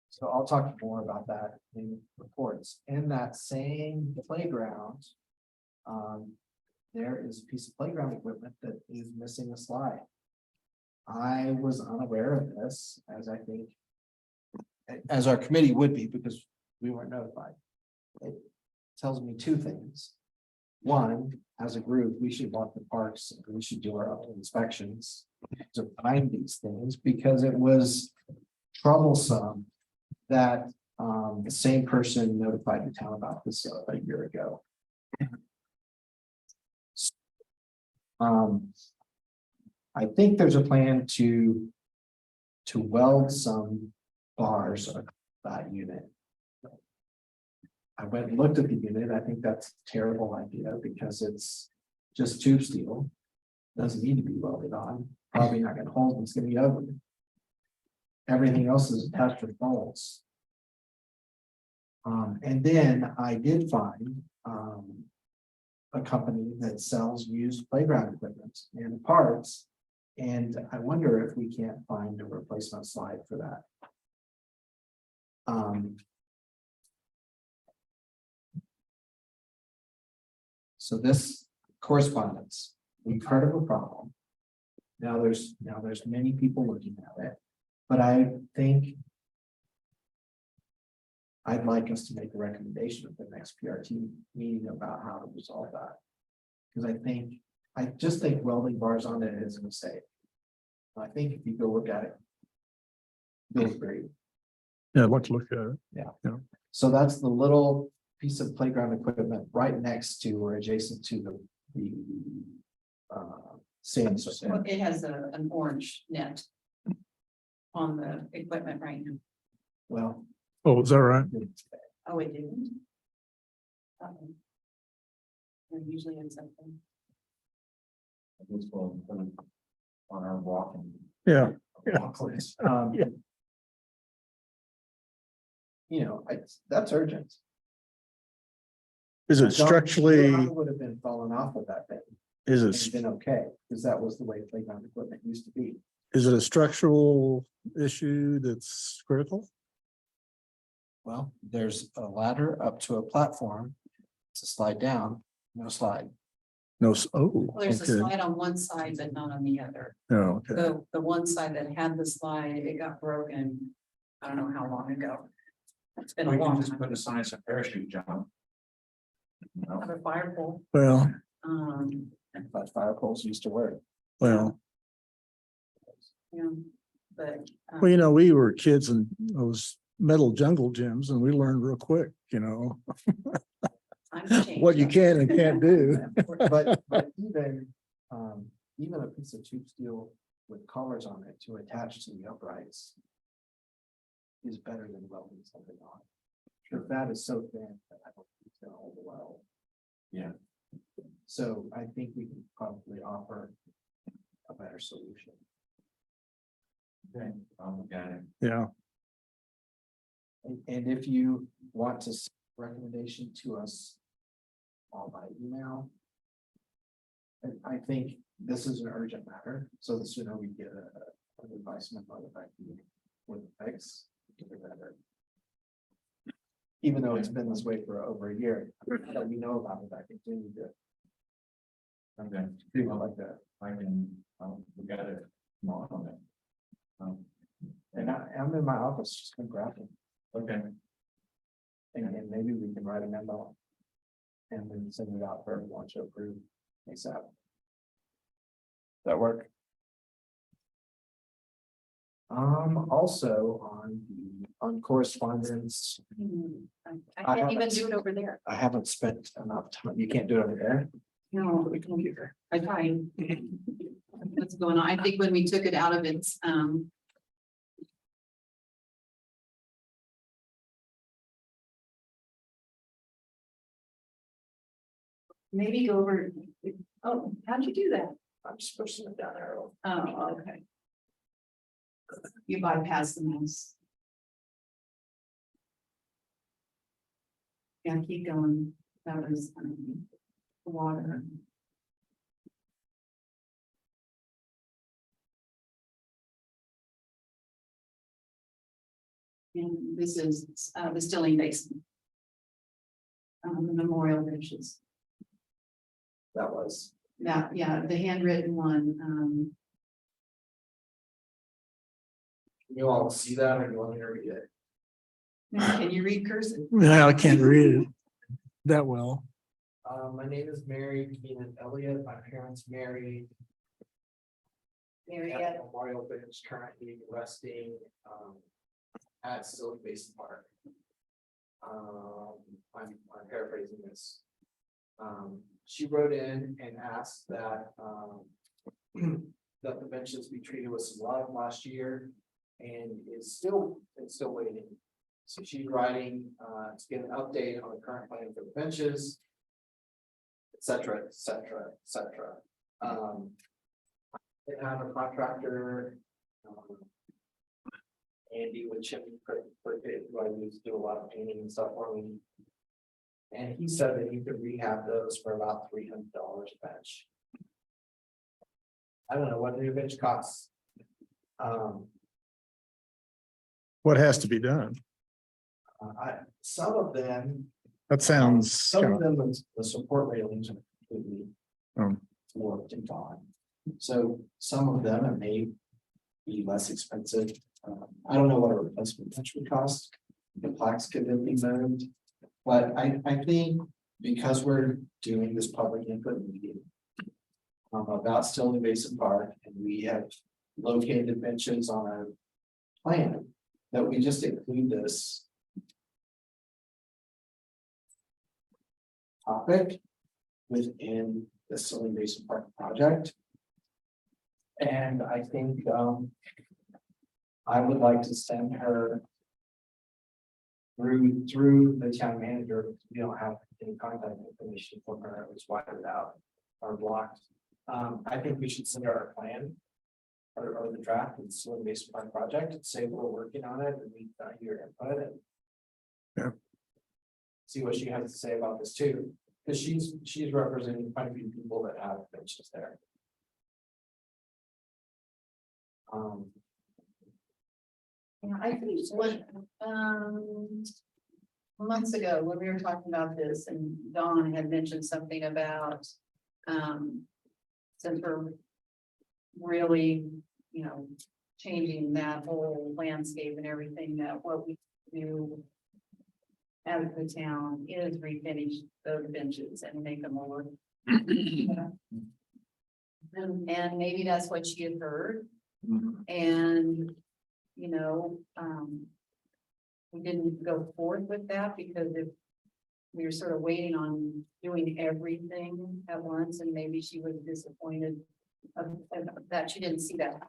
So I'll talk more about that in reports. In that same playground, there is a piece of playground equipment that is missing a slide. I was unaware of this, as I think, as our committee would be, because we weren't notified. It tells me two things. One, as a group, we should walk the parks, and we should do our own inspections to find these things, because it was troublesome that the same person notified the town about this a year ago. I think there's a plan to weld some bars of that unit. I went and looked at the unit. I think that's a terrible idea because it's just tube steel. Doesn't need to be welded on, probably not gonna hold, it's gonna be ugly. Everything else is attached with bolts. And then I did find a company that sells used playground equipment and parts. And I wonder if we can't find a replacement slide for that. So this correspondence, we've heard of a problem. Now there's many people looking at it, but I think I'd like us to make a recommendation at the next PRT meeting about how to resolve that. Because I just think welding bars on it is a mistake. I think if you go look at it, you'll agree. Yeah, I'd like to look at it. So that's the little piece of playground equipment right next to or adjacent to the sand. Well, it has an orange net on the equipment right now. Well. Oh, is that right? Oh, it didn't? There usually is something. This will put it on our walking. Yeah. walk list. Yeah. That's urgent. Is it I don't- structurally, I would have been falling off of that thing. is It's it, been okay, because that was the way playground equipment used to be. is it a structural issue that's critical? Well, there's a ladder up to a platform to slide down, no slide. No, oh, Well, there's a okay. slide on one side, but not on the other. Oh, okay. The one side that had the slide, it got broken. I don't know how long ago. It's been We a can long just time. put a sign of parachute jump. No, Have a fire pole. Well, But fire poles used to work. well, Yeah, but. well, we were kids in those metal jungle gyms and we learned real quick, times change. what you can and can't do. But even a piece of tube steel with collars on it to attach to the uprights is better than welding something on. If that is so thin that I don't think it's gonna hold the weld. Yeah. So I think we can probably offer a better solution. okay, I'll look at it. Yeah, And if you want to send a recommendation to us all by email. And I think this is an urgent matter, so the sooner we get an advice memo that with fix, the better. Even though it's been this way for over a year, that we know about it, I think we need to Okay, do it like that. I can, look at it tomorrow. And I'm in my office, just gonna grab them, Okay, and maybe we can write a memo. And then send it out for everyone to approve ASAP. That work? Also on correspondence, I can't even do it over there. I haven't spent enough time. You can't do it over there. No, the computer. I tried. What's going on? I think when we took it out of its, maybe go over, oh, how'd you do that? I'm just pushing it down arrow. Oh, okay. You bypass the mouse. Yeah, keep going. That was, water. And this is the Stilling Basin. The memorial benches. That was, That, yeah, the handwritten one, you all see that or you want me to read it? can you read cursive? Yeah, I can't read it that well. My name is Mary Keenan Elliott. My parents married. Mary, At the Memorial Bench currently resting at Silver Basin Park. I'm paraphrasing this. She wrote in and asked that that the benches be treated with some love last year and it's still waiting. So she's writing to get an update on the current plan for the benches, et cetera, et cetera, et cetera. They have a contractor, Andy with Chimney Creek, who I used to do a lot of painting and stuff for me. And he said that he could rehab those for about $300 a bench. I don't know what the new bench costs. What has to be done? Some of them, That sounds some kind of them, the support railings are completely warped and gone. So some of them it may be less expensive. I don't know what a replacement bench would cost. The plaques could then be moved. But I think because we're doing this public input meeting about Stilling Basin Park, and we have located benches on our plan, that we just include this topic within the Stilling Basin Park project. And I think I would like to send her through the town manager. We don't have any contact information from her. It was wired out or blocked. I think we should send her our plan or the draft of the Stilling Basin Park project and say we're working on it and we got your input and see what she has to say about this too, because she's representing quite a few people that have benches there. Yeah, I think what, months ago, when we were talking about this, and Dawn had mentioned something about, since we're really, changing that whole landscape and everything, that what we do as the town is refinish those benches and make them more. And maybe that's what she had heard. And, we didn't go forth with that because if we were sort of waiting on doing everything at once, and maybe she was disappointed that she didn't see that.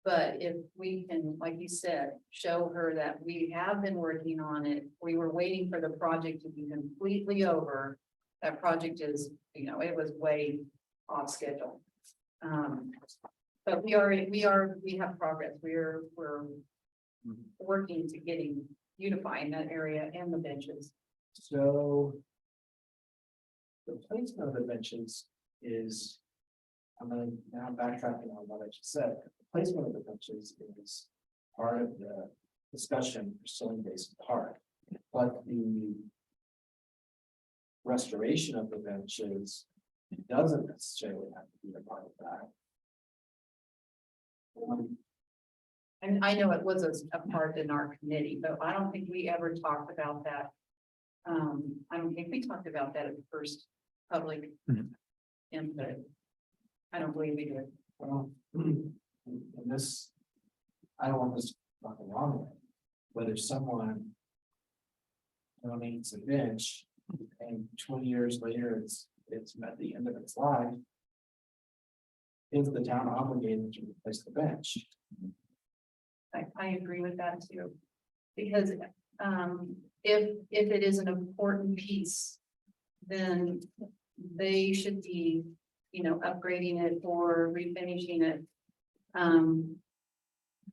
But if we can, like you said, show her that we have been working on it, we were waiting for the project to be completely over. That project is, it was way off schedule. But we have progress. We're working to unifying that area and the benches. So the placement of the benches is, I'm gonna now backtracking on what I just said. The placement of the benches is part of the discussion for Stilling Basin Park, but the restoration of the benches doesn't necessarily have to be a part of that. And I know it was a part in our committee, but I don't think we ever talked about that. I don't think we talked about that at the first public input. I don't believe we did. Well, and this, I don't want this to go the wrong way. Whether someone donates a bench and 20 years later it's at the end of its life, is the town obligated to replace the bench? I agree with that too. Because if it is an important piece, then they should be, upgrading it or refinishing it.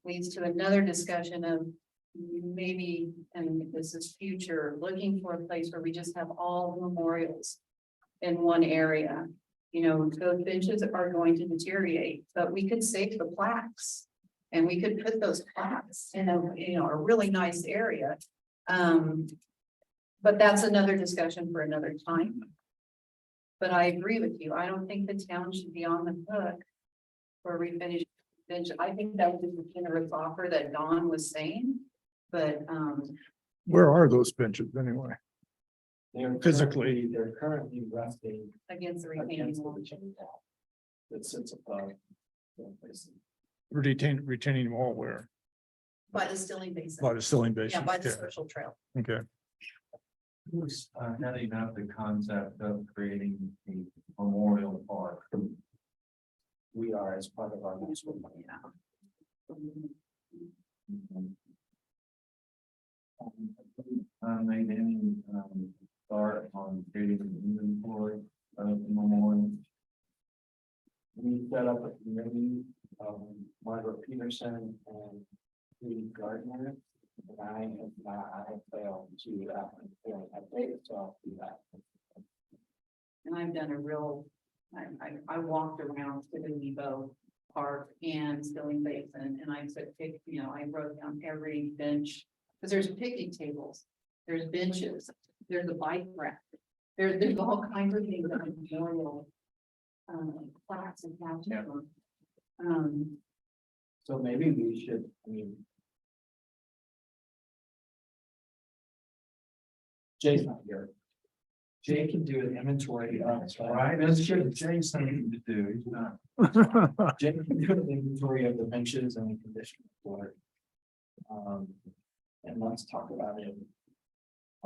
Leads to another discussion of maybe, and this is future, looking for a place where we just have all memorials. in one area. You know, those benches are going to deteriorate, but we could save the plaques. And we could put those plaques in a, you know, a really nice area. But that's another discussion for another time. But I agree with you. I don't think the town should be on the hook for refinishing bench. I think that was a generous offer that Dawn was saying, but, Where are those benches anyway? They're Physically. they're currently resting against the retaining against the wall. retaining wall that sits above. the place. Retaining wall where? By the Stilling Basin. By the ceiling basin? Yeah, by the Okay. social trail. Okay. Who's heading up the concept of creating a memorial park? We are as part of our municipal plan. Made any start on creating an inventory of the memorial? We set up a committee, Margaret Peterson and Judy Gardner. And I have failed to, update, so I'll do that. And I've done a real, I walked around to the Nebo Park and Stilling Basin, and I took, you know, I wrote down every bench. Because there's picnic tables, there's benches, there's a bike rack, there's all kinds of things that are memorial. Plaques and patches. So maybe we should, Jay's not here. Jay can do an inventory of. Right, that's good. Jay's something to do. He's not. Jay can do an inventory of the benches and the condition for it. And let's talk about it.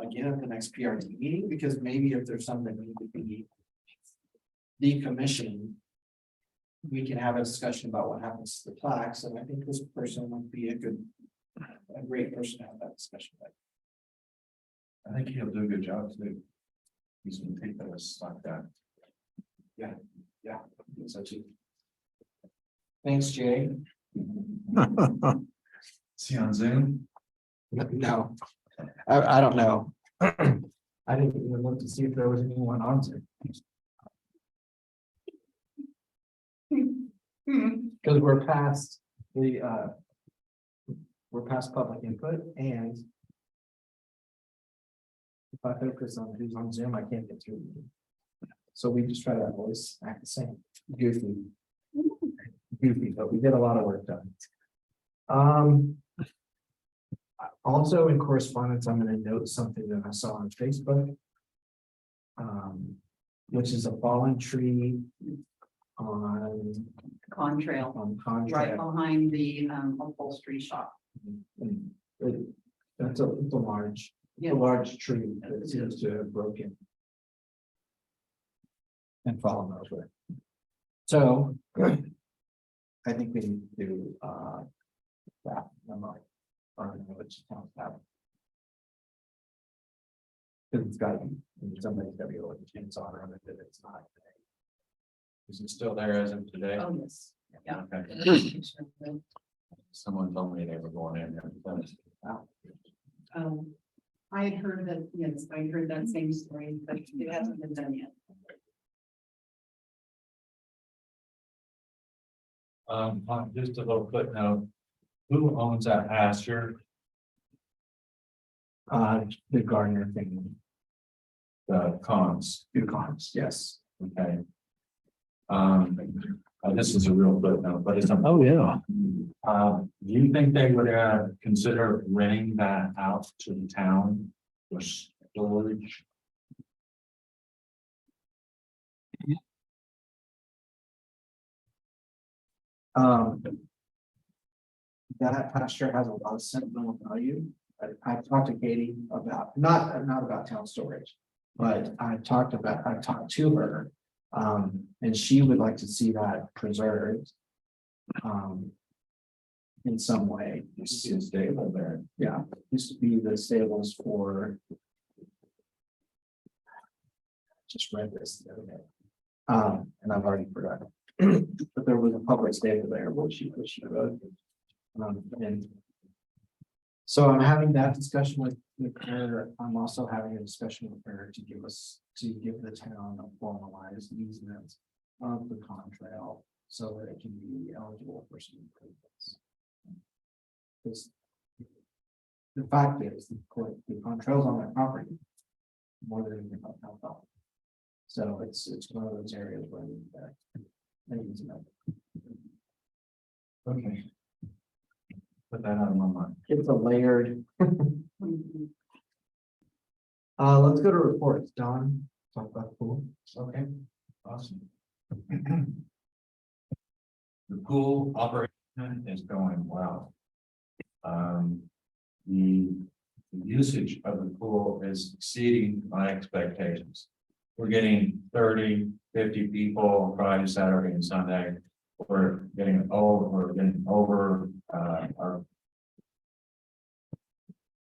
Again, at the next PRT meeting, because maybe if there's something that need to be decommissioned. We can have a discussion about what happens to the plaques, and I think this person would be a great person to have that discussion with. I think he'll do a good job too. He's gonna take those like that. Yeah, so too. Thanks, Jay. See you on Zoom. No, I don't know. I didn't even look to see if there was anyone on Zoom. Because we're past the, we're past public input, and if I focus on who's on Zoom, I can't get through. So we just try to always act the same, goofy, but we did a lot of work done. Also in correspondence, I'm going to note something that I saw on Facebook. Which is a fallen tree on Contrail, right contract. behind the upholstery shop. That's a large, Yeah. a large tree that seems to have broken. And fallen over. So. I think we need to do that. Which sounds bad. Because it's got to be, somebody's got to be able to chainsaw around it, that it's not. Is it still there as of today? Oh, yes. Yeah. Okay. Someone told me they were going in there. I had heard that, yes, I heard that same story, but it hasn't been done yet. Just a little footnote. Who owns that pasture? The Gardner thing, The Cons. two cons, yes. Okay. This is a real footnote, but it's. Oh, yeah. Do you think they would consider renting that out to the town for storage? That pasture has a lot of sentimental value. I talked to Katie about, not about town storage, but I talked to her. And she would like to see that preserved. In some way. Used to be a stable there. Yeah, used to be the stables for. Just read this the other day. And I've already forgotten. But there was a public stable there, what she wrote. And So I'm having that discussion with her. I'm also having a discussion with her to give the town a formalized easement of the contrail so that it can be eligible for some improvements. Because the fact is, the contrail's on my property more than anything else. So it's one of those areas where we need to know. Okay. Put that out of my mind. It's a layered. Let's go to reports. Don, talk about the pool. Okay, awesome. The pool operation is going well. The usage of the pool is exceeding my expectations. We're getting 30, 50 people Friday, Saturday, and Sunday. We're getting over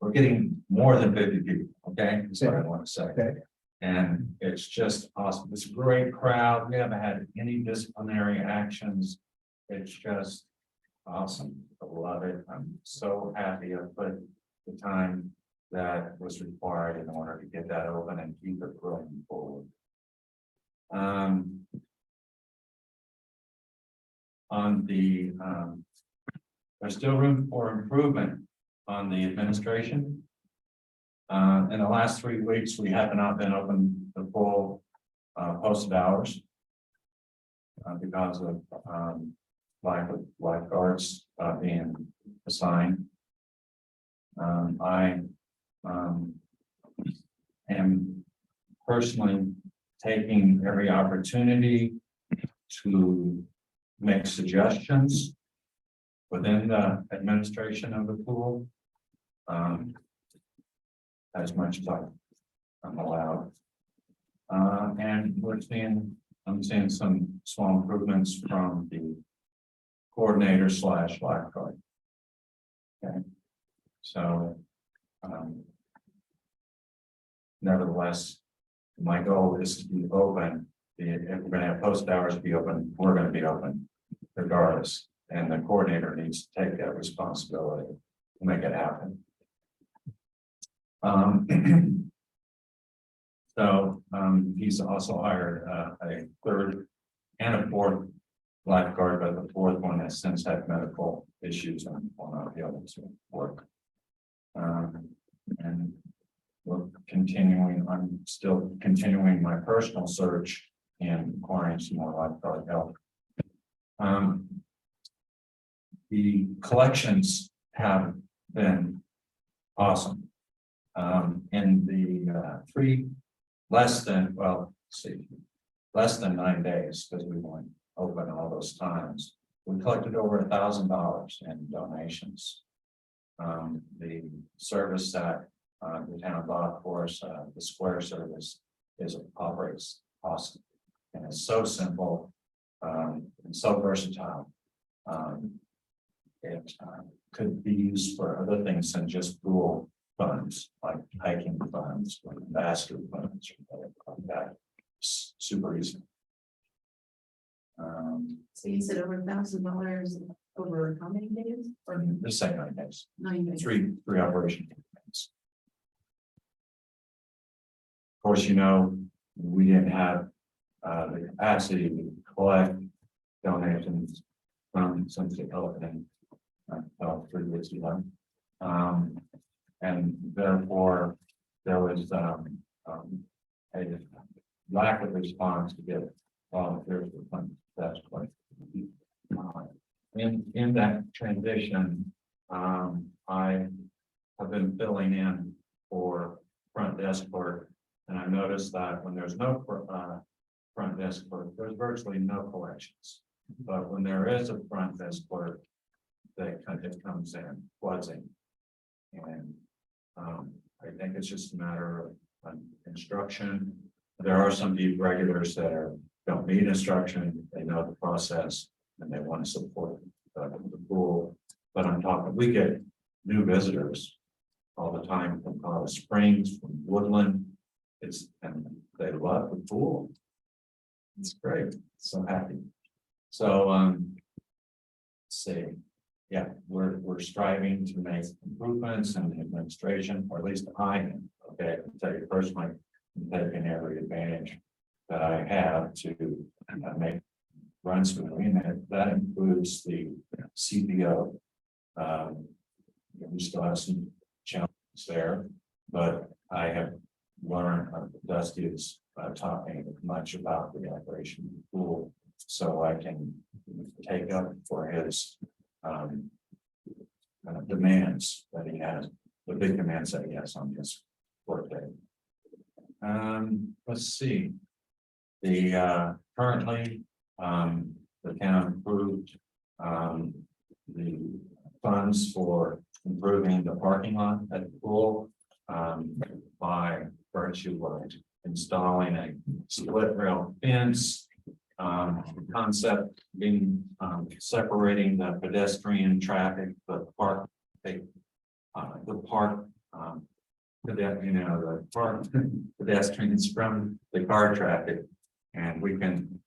we're getting more than 50 people, okay, is what I want to say. Okay. And it's just awesome. It's a great crowd. We haven't had any disciplinary actions. It's just awesome. I love it. I'm so happy I put the time that was required in order to get that open and keep it growing forward. There's still room for improvement on the administration. In the last 3 weeks, we have not been open the full posted hours because of lack of lifeguards being assigned. I am personally taking every opportunity to make suggestions within the administration of the pool, as much as I'm allowed. And I'm seeing some small improvements from the coordinator / lifeguard. Okay, so nevertheless, my goal is to be open. If we're going to have post hours be open, we're going to be open regardless. And the coordinator needs to take that responsibility to make it happen. He's also hired a third and a fourth lifeguard, but the fourth one has since had medical issues and will not be able to work. And we're continuing, I'm still continuing my personal search and acquiring some more lifeguard help. The collections have been awesome. In the less than 9 days, because we weren't open all those times, we collected over $1,000 in donations. The service that the town bought for us, the square service, operates awesome, and it's so simple and so versatile. It could be used for other things than just pool funds, like hiking funds, or basket funds, or whatever like that. It's super easy. So you said over $1,000 over how many days? Or The same 9 days, 9 days? three operation days. Of course, you know, we didn't have the capacity to collect donations from since the opening 3 years ago. And therefore, there was a lack of response to get volunteers for funds. That's quite. In that transition, I have been filling in for front desk work, and I noticed that when there's no front desk work, there's virtually no collections. But when there is a front desk work, it comes in, floods in. And I think it's just a matter of instruction. There are some deep regulars that don't need instruction, they know the process, and they want to support the pool. But I'm talking, we get new visitors all the time from Colorado Springs, from Woodland. And they love the pool. It's great, so happy. So let's see. yeah, we're striving to make improvements in the administration, or at least I am, okay, I can tell you personally, I'm taking every advantage that I have to make run smoothly, and that includes the CPO. We still have some challenges there, but I have learned, Dusty is taught me much about the operation of the pool, so I can take up for his demands that he has, the big demands that he has on his workday. Let's see. The currently, the town approved the funds for improving the parking lot at the pool by virtue of installing a split rail fence. Concept being separating the pedestrian traffic, the park, the park, the park pedestrians from the car traffic, and we can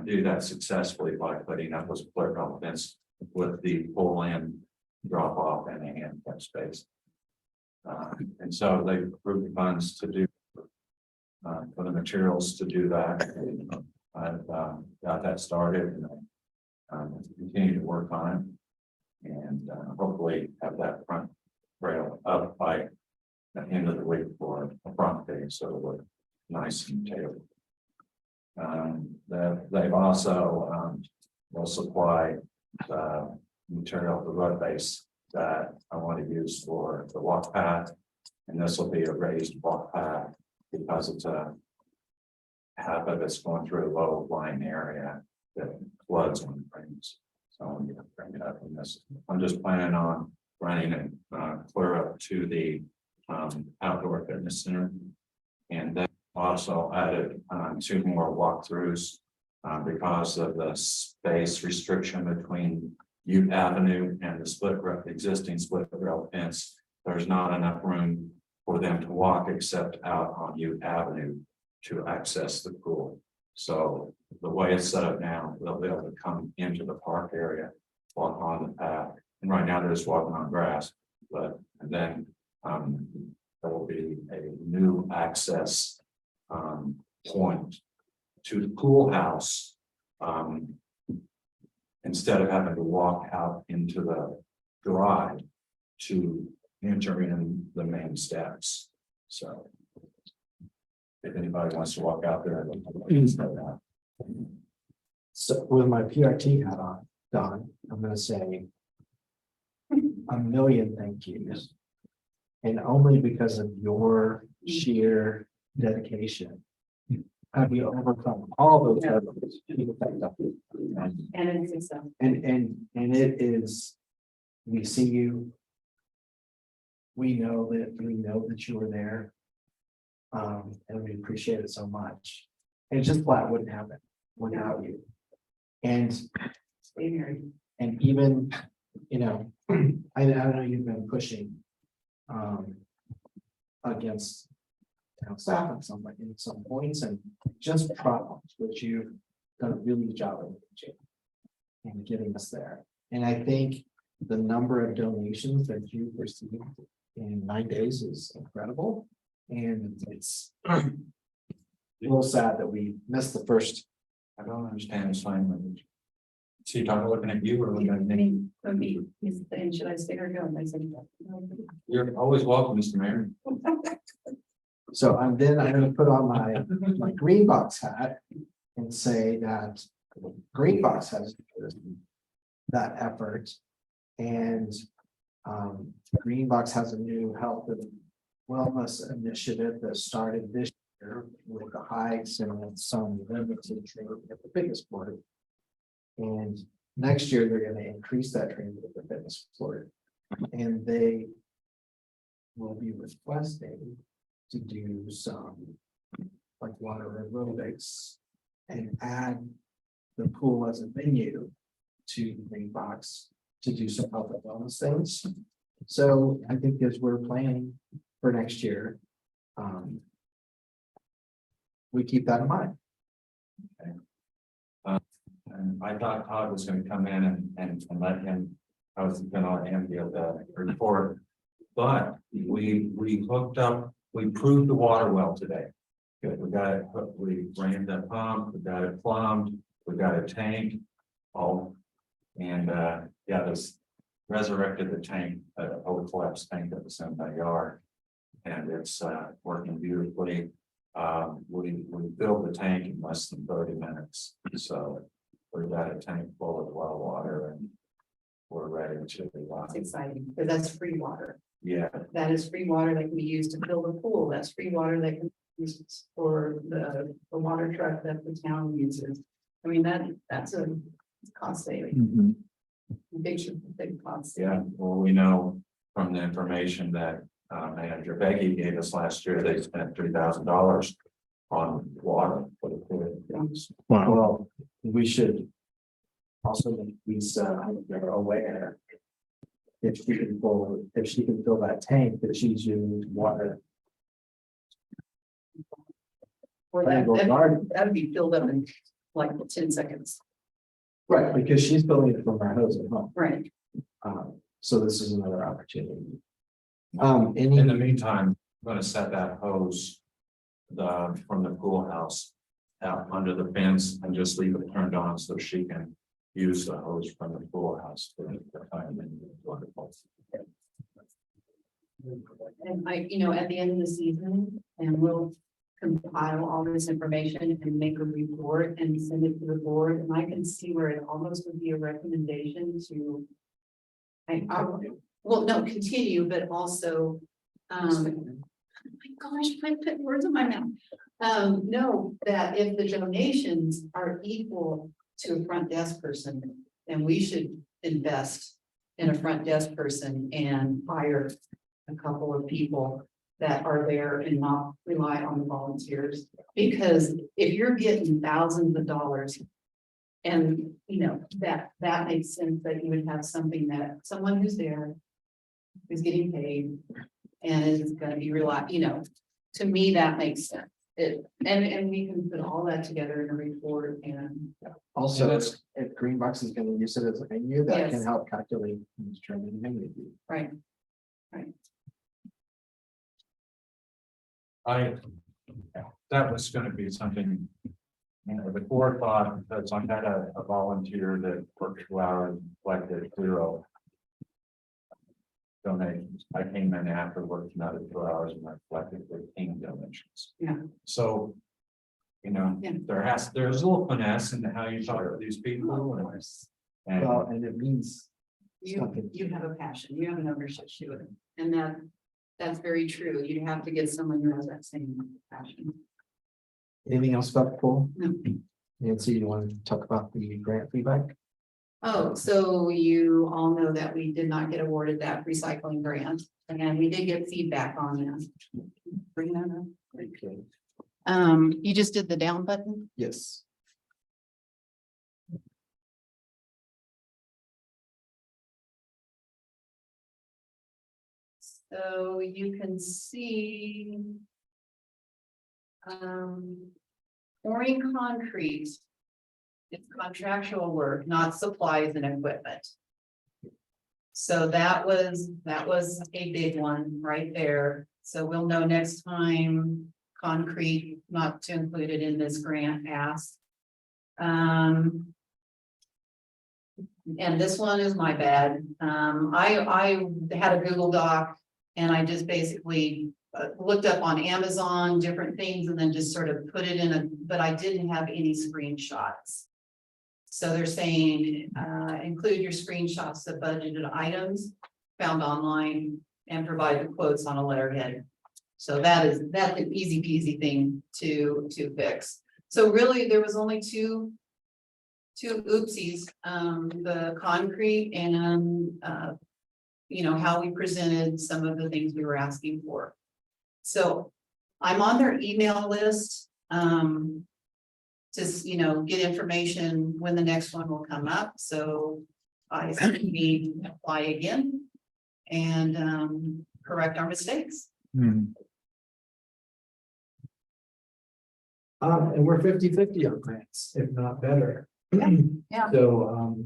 do that successfully by putting up a split rail fence with the pull in, drop off, and a handicap space. And so they approved the funds to do for the materials to do that. I've got that started and continue to work on it, and hopefully have that front rail up by the end of the week for a front page, so it'll look nice and tailored. They've also will supply the material, the road base that I want to use for the walk path, and this will be a raised walk path because it's half of it's going through a low lying area that floods when it rains. So I'm going to bring it up in this. I'm just planning on running it clear up to the outdoor fitness center, and then also added 2 more walkthroughs because of the space restriction between Ute Avenue and the existing split rail fence. There's not enough room for them to walk except out on Ute Avenue to access the pool. So the way it's set up now, they'll be able to come into the park area, walk on the path, and right now they're just walking on grass. But then there will be a new access point to the pool house, instead of having to walk out into the drive to enter in the main steps. So if anybody wants to walk out there, So with my PRT hat on, Don, I'm gonna say a million thank yous. And only because of your sheer dedication have you overcome all those hurdles. And it's so. And it is, we see you. We know that you were there. And we appreciate it so much. And just flat wouldn't happen without you. And even, I know you've been pushing against town staff and in some points, and just problems, which you've done a really good job of in getting us there. And I think the number of donations that you've received in 9 days is incredible. And it's a little sad that we missed the first. I don't understand the sign language. So you're talking looking at you or looking at me? He's saying, should I stay or go? And I said, no. You're always welcome, Mr. Mayor. So I'm gonna put on my green box hat and say that Green Box has that effort. And Green Box has a new health and wellness initiative that started this year with the hikes and some limited training at the biggest sport. And next year, they're going to increase that training with the fitness sport. And they will be requesting to do some like water aerobics and add the pool as a venue to Green Box to do some health and wellness things. So I think as we're planning for next year, we keep that in mind. Okay. And I thought Todd was going to come in and let him I was gonna empty of that report. But we hooked up, we proved the water well today. Good, we got it, we ran the pump, we got it plumbed, we got a tank. All, and yeah, this resurrected the tank, old collapsed tank that was in my yard. And it's working beautifully. We filled the tank in less than 30 minutes. So we've got a tank full of well water and we're ready to. It's exciting, because that's free water. Yeah, That is free water that can be used to fill the pool. That's free water that can be used for the water truck that the town uses. I mean, that's a cost saving, big cost. yeah. Well, we know from the information that Manager Becky gave us last year, they spent $3,000 on water for the pool. Wow. Well, we should also make Lisa aware. If she can fill that tank, that she's using water. Or that'd be filled up in like 10 seconds. Right, because she's filling it from her hose at home. Right. So this is another opportunity. In the Any, meantime, I'm gonna set that hose from the pool house out under the fence and just leave it turned on so she can use the hose from the pool house for the time and wonderful. And at the end of the season, and we'll compile all this information and make a report and send it to the board, and I can see where it almost would be a recommendation to. Continue, but also, oh my gosh, I put words in my mouth. No, that if the donations are equal to a front desk person, then we should invest in a front desk person and hire a couple of people that are there and not rely on the volunteers. Because if you're getting thousands of dollars, and that makes sense that you would have something that someone who's there is getting paid and is gonna be to me, that makes sense. And we can put all that together in a report and. also, Yeah, if Greenbox is gonna use it as a venue, that can Yes. help calculate and determine amenity. Right. That was gonna be something, the board thought, because I had a volunteer that worked 2 hours, collected 0 donations. I came in after worked another 2 hours and I collected 15 donations. Yeah. So, Yeah. there's a little finesse in how you talk to these people. Of course. And Well, and it means something. You have a passion, you have an ownership to it, and that's very true. You have to get someone who has that same passion. Anything else about the pool? No. Nancy, you want to talk about the grant feedback? Oh, so you all know that we did not get awarded that recycling grant, and we did get feedback on that. Bring that up. Okay. You just did the down button. Yes. So you can see. Pouring concrete. It's contractual work, not supplies and equipment. So that was a big one right there. So we'll know next time, concrete not to include it in this grant ask. And this one is my bad. I had a Google Doc and I just basically looked up on Amazon, different things, and then just sort of put it in but I didn't have any screenshots. So they're saying, include your screenshots of budgeted items found online and provide the quotes on a letterhead. So that's an easy peasy thing to fix. So really, there was only two oopsies, the concrete and, how we presented some of the things we were asking for. So I'm on their email list, to, get information when the next one will come up. So I need to apply again and, correct our mistakes. And we're 50-50 on grants, if not better. Yeah. So,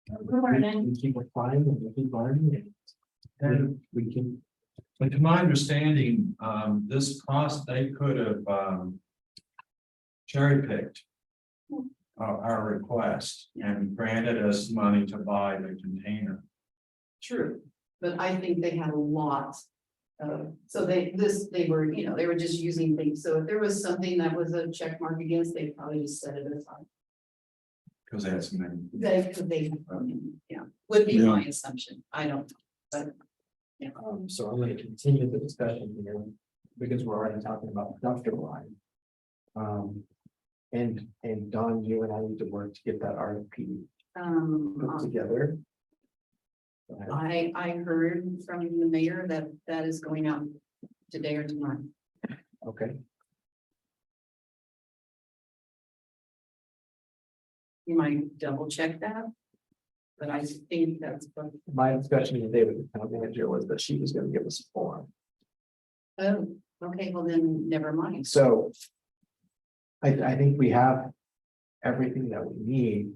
We keep applying and we keep learning. And we can, But to my understanding, this cost, they could have, cherry picked our request and granted us money to buy the container. True, but I think they had a lot. So they were, they were just using things. So if there was something that was a check mark against, they probably just set it aside. Because they had so many. Yeah, would be my assumption. I don't, but so I'm gonna continue the discussion here, because we're already talking about dumpster line. And Don, you and I need to work to get that RFP put together. Go ahead. I heard from the mayor that that is going out today or tomorrow. Okay, You might double check that. But I think that's, my discussion today with the town manager was that she was gonna give us a form. oh, okay, well then, never mind. So I think we have everything that we need.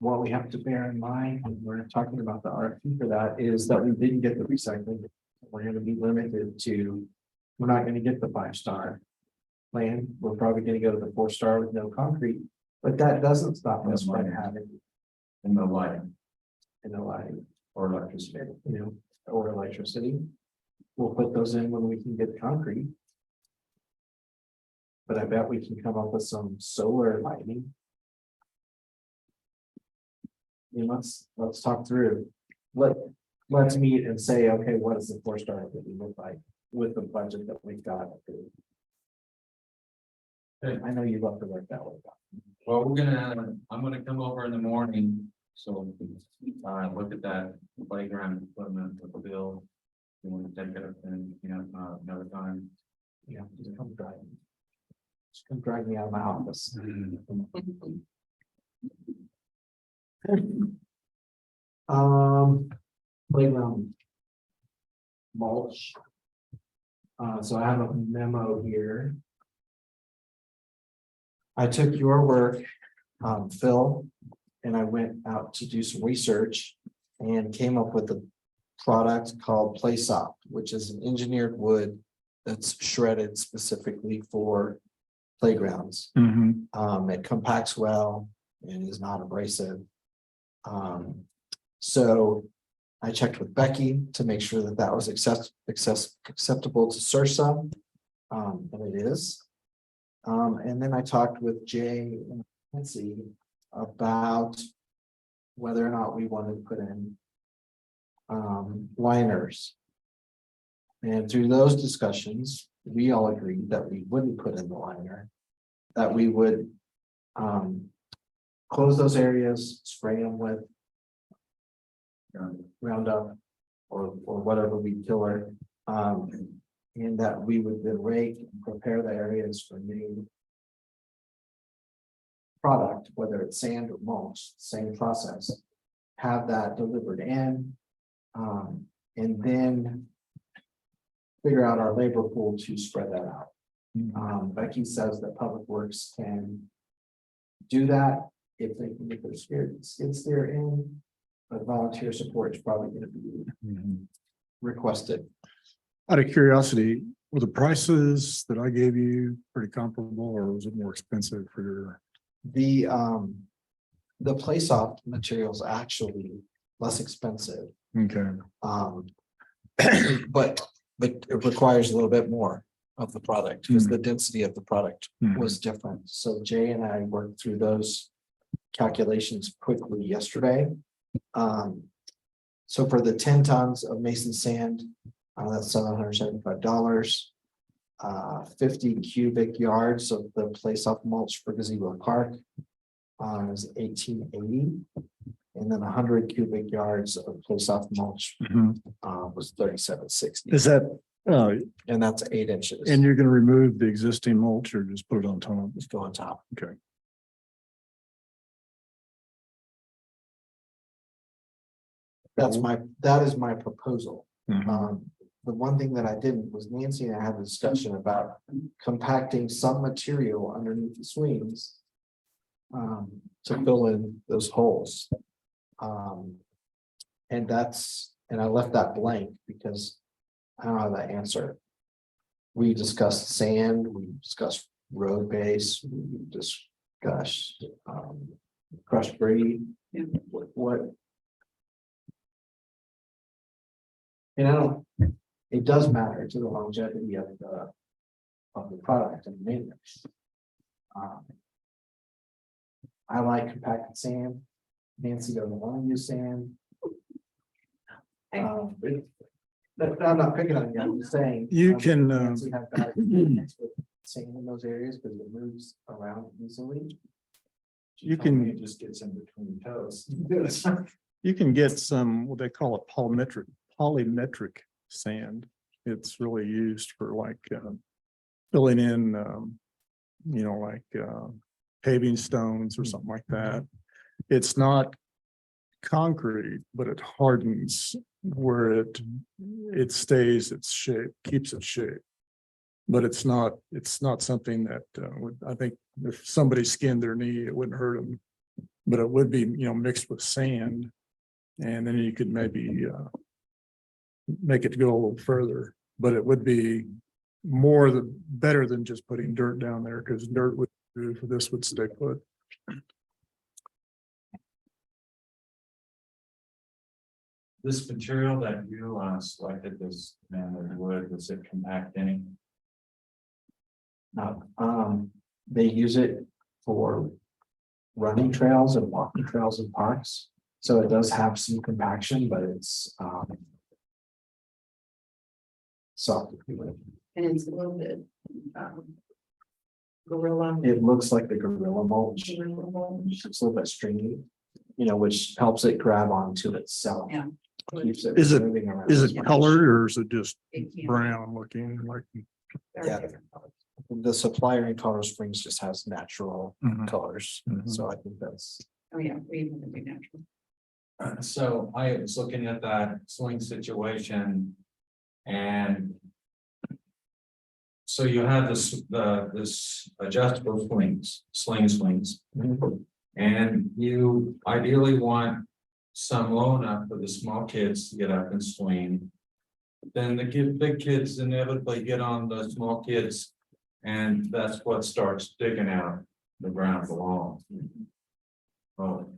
What we have to bear in mind when we're talking about the RFP for that is that we didn't get the recycling. We're gonna be limited to, we're not gonna get the 5-star plan. We're probably gonna go to the 4-star with no concrete, but that doesn't stop us from having In the lighting lighting, or electricity. or electricity. We'll put those in when we can get concrete. But I bet we can come up with some solar lighting. Let's talk through. Let's meet and say, okay, what does the 4-star really look like with the budget that we've got? Okay. I know you love to work that way. Well, I'm gonna come over in the morning, so look at that playground equipment with the bill. You want to take it up and, another time. Yeah, just come drive me. Just come drive me out of my office. Playground mulch. So I have a memo here. I took your work, Phil, and I went out to do some research and came up with a product called PlaySoft, which is an engineered wood that's shredded specifically for playgrounds. It compacts well and is not abrasive. So I checked with Becky to make sure that that was acceptable to SURSA, and it is. And then I talked with Jay and Nancy about whether or not we wanted to put in liners. And through those discussions, we all agreed that we wouldn't put in the liner, that we would close those areas, spray them with Roundup or whatever weed killer, and that we would then rake and prepare the areas for new product, whether it's sand or mulch, same process, have that delivered in, and then figure out our labor pool to spread that out. Becky says that Public Works can do that if they can get their skid steer in, but volunteer support is probably going to be requested. Out of curiosity, were the prices that I gave you pretty comparable, or was it more expensive for your? The PlaySoft material is actually less expensive, Okay. but it requires a little bit more of the product because the density of the product was different. So Jay and I worked through those calculations quickly yesterday. So for the 10 tons of Mason sand, that's $775. 50 cubic yards of the PlaySoft mulch for Gazebo Park is $18.80, and then 100 cubic yards of PlaySoft mulch was $37.60. Is that, and that's 8 inches. and you're going to remove the existing mulch or just put it on top? Just go on top. Okay. That is my proposal. The one thing that I didn't was Nancy and I had a discussion about compacting some material underneath the swings to fill in those holes. And I left that blank because I don't have that answer. We discussed sand, we discussed road base, we discussed, crushed breed. Yeah. What? You know, it does matter to the longevity of the product and maintenance. I like compacted sand. Nancy doesn't want to use sand. I'm not picking on you, I'm just saying. You can, Nancy had bad experience with sand in those areas because it moves around easily. You can- It just gets in between toes. You can get some, what they call it polymetric sand. It's really used for like filling in, like paving stones or something like that. It's not concrete, but it hardens where it stays its shape, keeps its shape. But it's not something that I think if somebody skinned their knee, it wouldn't hurt them. But it would be, mixed with sand. And then you could maybe make it go a little further, but it would be better than just putting dirt down there, because dirt would do, this would stay put. This material that you selected, this manmade wood, was it compacting? No, they use it for running trails and walking trails in parks. So it does have some compaction, but it's soft. If you will. And it's a little bit, gorilla. It looks like the gorilla mulch. It's a little bit stringy, which helps it grab onto itself. Yeah. Keeps it Is it- moving around Is as it much. colored or is it just It can- brown looking like? Yeah. The supplier in Colorado Springs just has natural Mhm. colors, Mhm. so I think that's. Oh, yeah, we even do natural. So I was looking at that swing situation. And. So you have this adjustable swings. And you ideally want some low enough for the small kids to get up and swing. Then the big kids inevitably get on the small kids. And that's what starts digging out the ground below. Oh,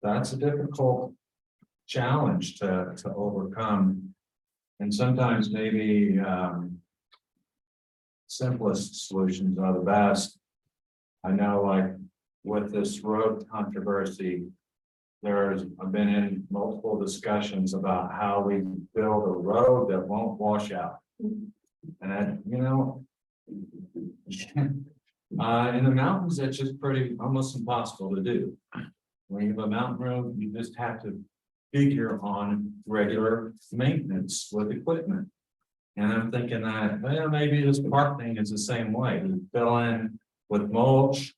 that's a difficult challenge to overcome. And sometimes maybe simplest solutions are the best. I know, like with this road controversy, I've been in multiple discussions about how we build a road that won't wash out. And in the mountains, it's just almost impossible to do. When you have a mountain road, you just have to figure on regular maintenance with equipment. And I'm thinking that, well, maybe this park thing is the same way. We fill in with mulch.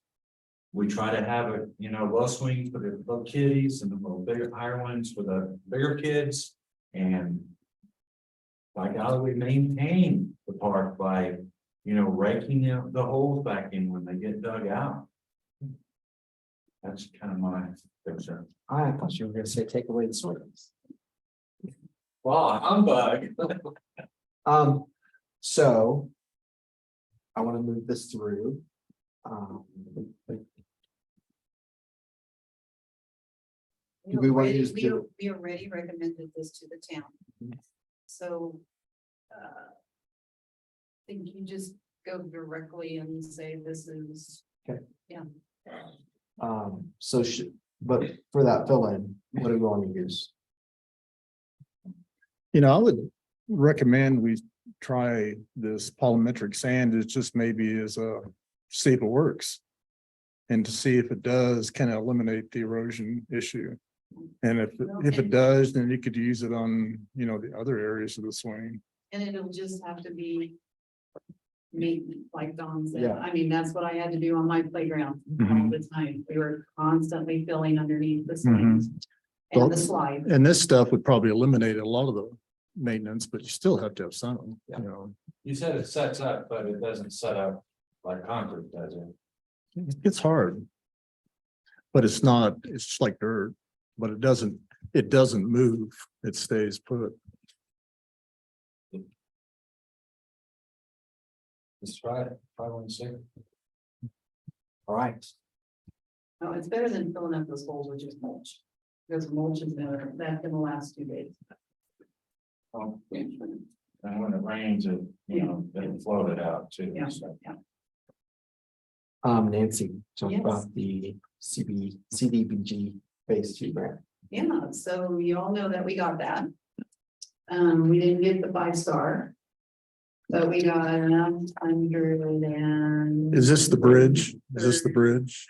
We try to have low swings for the little kiddies and the little bigger, higher ones for the bigger kids. And by golly, we maintain the park by, raking the holes back in when they get dug out. That's kind of my picture. I thought you were gonna say take away the swings. Wow, humbug. So. I want to move this through. Do we want to use We already recommended this to the town. Mhm. So. I think you just go directly and say this is. So but for that fill in, what do we want to use? I would recommend we try this polymetric sand. It's just maybe as a see if it works. And to see if it does kind of eliminate the erosion issue. And if it does, then you could use it on, the other areas of the swing. And it'll just have to be. Maintenance, like Don said. Yeah. I mean, that's what I had to do on my playground all Mhm. the time. We were constantly filling underneath the Mhm. swings. Well, And the slide. And this stuff would probably eliminate a lot of the maintenance, but you still have to have some, You said it sets up, but it doesn't set up like concrete does it? It's hard. But it's not, it's just like dirt, but it doesn't move. It stays put. Let's try it, 516. All right. No, it's better than filling up those holes with just mulch. Because mulch is better, that's in the last 2 days. Oh, and when it rains, it'll float it out too. Yeah, So. yeah. Nancy, talk Yes. about the CDBG phase 2 grant. Yeah, so you all know that we got that. We didn't get the 5-star. But we got 100 and. Is this the bridge? Is this the bridge?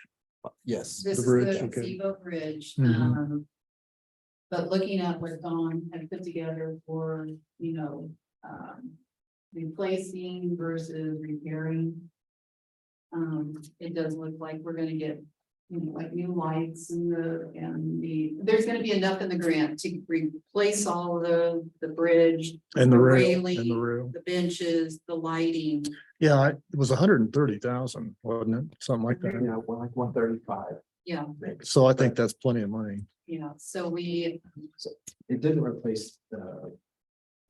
Yes. This The is bridge, the okay. Sevo Bridge. Mhm. But looking at what Dawn had put together for, replacing versus repairing. It does look like we're gonna get, like new lights there's gonna be enough in the grant to replace all the bridge, And the The rail, and the railing. rail. the benches, the lighting. Yeah, it was 130,000, wasn't it? Something like that. Yeah, we're like 135. Yeah, So I think that's plenty of money. so It didn't replace the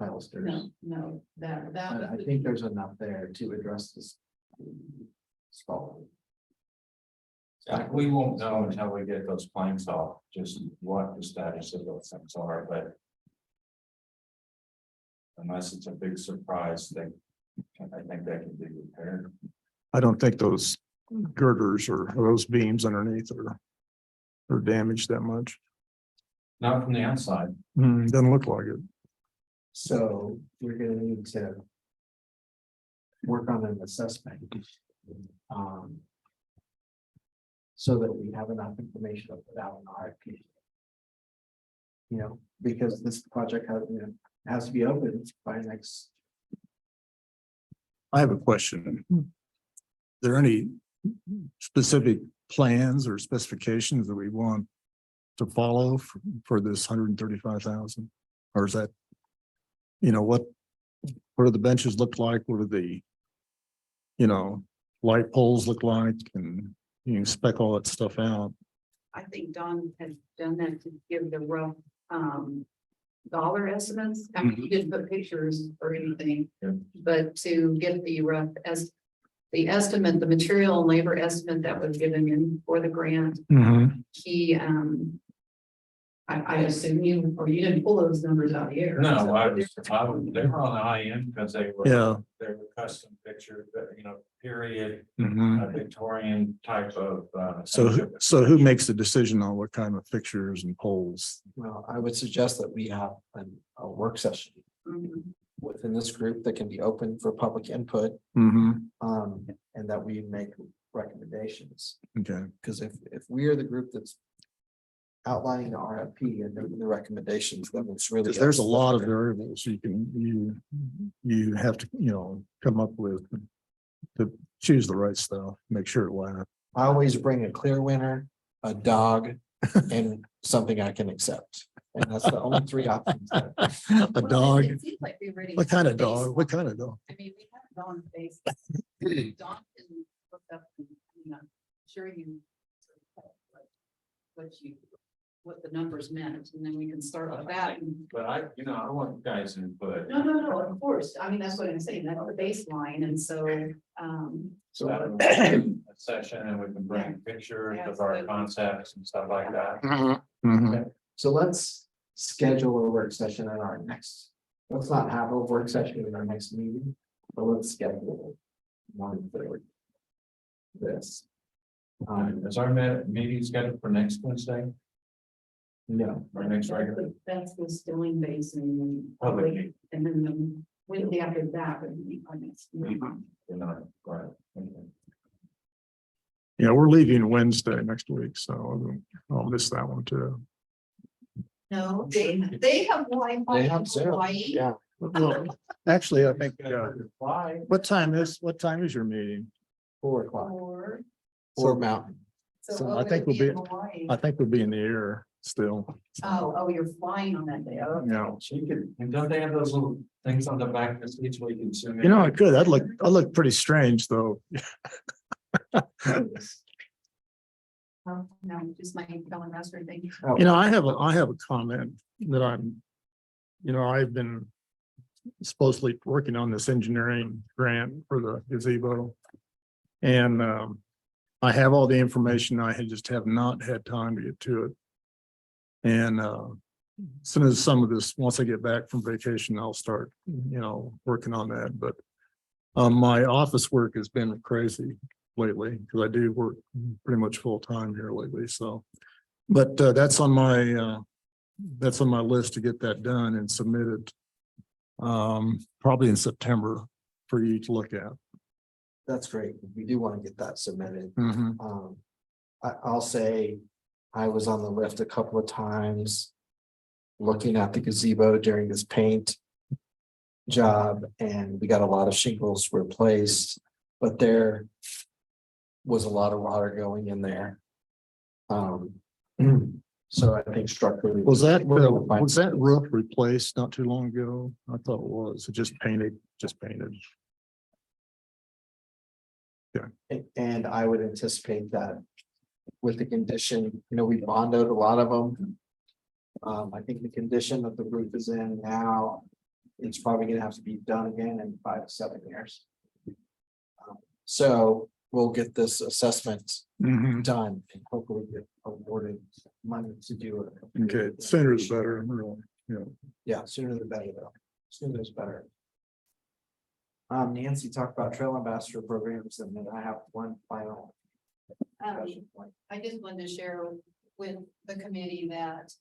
pilasters. no, that. But I think there's enough there to address this. Stall. We won't know until we get those planks off, just what the status of those things are, but. Unless it's a big surprise, I think that can be repaired. I don't think those girders or those beams underneath are damaged that much. Not from the outside. Doesn't look like it. So we're gonna need to. Work on an assessment. So that we have enough information to put out an RFP. Because this project has to be open by next. I have a question. Are there any specific plans or specifications that we want to follow for this 135,000? Or is that, what do the benches look like? What do the, light poles look like? And you can spec all that stuff out. I think Don has done that to give the rough, dollar estimates. I mean, he didn't put pictures or anything, Yeah. but to get the rough the estimate, the material and labor estimate that was given in for the grant, he, I assume you didn't pull those numbers out of the air. No, So they were on the high end because they were. Yeah. They were custom pictures, period, Mhm. Victorian type of. So who makes the decision on what kind of fixtures and poles? Well, I would suggest that we have a work session Mhm. within this group that can be open for public input. And that we make recommendations, Okay. because if we are the group that's. Outlining the RFP and making the recommendations, then it's really. Because there's a lot of variables you have to, come up with to choose the right stuff, make sure it lasts. I always bring a clear winner, a dog, and something I can accept. And that's the only 3 options. A Well, dog? it seems like we already What kind have of a dog? What baseline. kind of dog? I mean, we have Dawn's base. Dawn can look up and, sure you. What the numbers meant, and then we can start with that. But I want you guys input. No, of course. I mean, that's what I'm saying. That's the baseline. And so, So that would be a session and we can bring Yeah. pictures Yeah, of our absolutely. concepts and stuff like that. Mhm. So let's schedule a work session at our next, let's not have a work session in our next meeting, but let's schedule one for this. Is our meeting scheduled for next Wednesday No, or next regular? that's the Stilling Basin. Public meeting. And then the Wednesday after that would be our next. We're not, right, okay. Yeah, we're leaving Wednesday next week, so I'll miss that one too. No, they have Wi-Fi. they in have Zoom, Hawaii. yeah. Well, actually, I think, Why? what time is your meeting? 4:00 Or. or mountain. So oh, I think it'll we'll in Hawaii. I think we'll be in the air still. Oh, you're flying on that day. Oh, Yeah. She could, and don't they have those little things on the back of the seats where you can zoom in? I could. I'd look pretty strange though. Oh, no, just my Helen Master thing. You know, I have a comment that I've been supposedly working on this engineering grant for the gazebo. And I have all the information. I just have not had time to get to it. And as soon as once I get back from vacation, I'll start, working on that. But my office work has been crazy lately because I do work pretty much full time here lately. So, but that's on my list to get that done and submitted probably in September for you to look at. That's great. We do want to get that submitted. Mhm. I'll say I was on the lift a couple of times looking at the gazebo during this paint job, and we got a lot of shingles replaced, but there was a lot of water going in there. So I think structurally. Was that that roof replaced not too long ago? I thought it was. It just painted. And I would anticipate that with the condition, we bondoed a lot of them. I think the condition that the roof is in now, it's probably gonna have to be done again in 5 to 7 years. So we'll get this assessment Mhm. done and hopefully get awarded money to do it. Okay, sooner the better, really. Yeah. Yeah, sooner the better though. Sooner is better. Nancy talked about trail ambassador programs, and then I have one final discussion point. I just wanted to share with the committee that,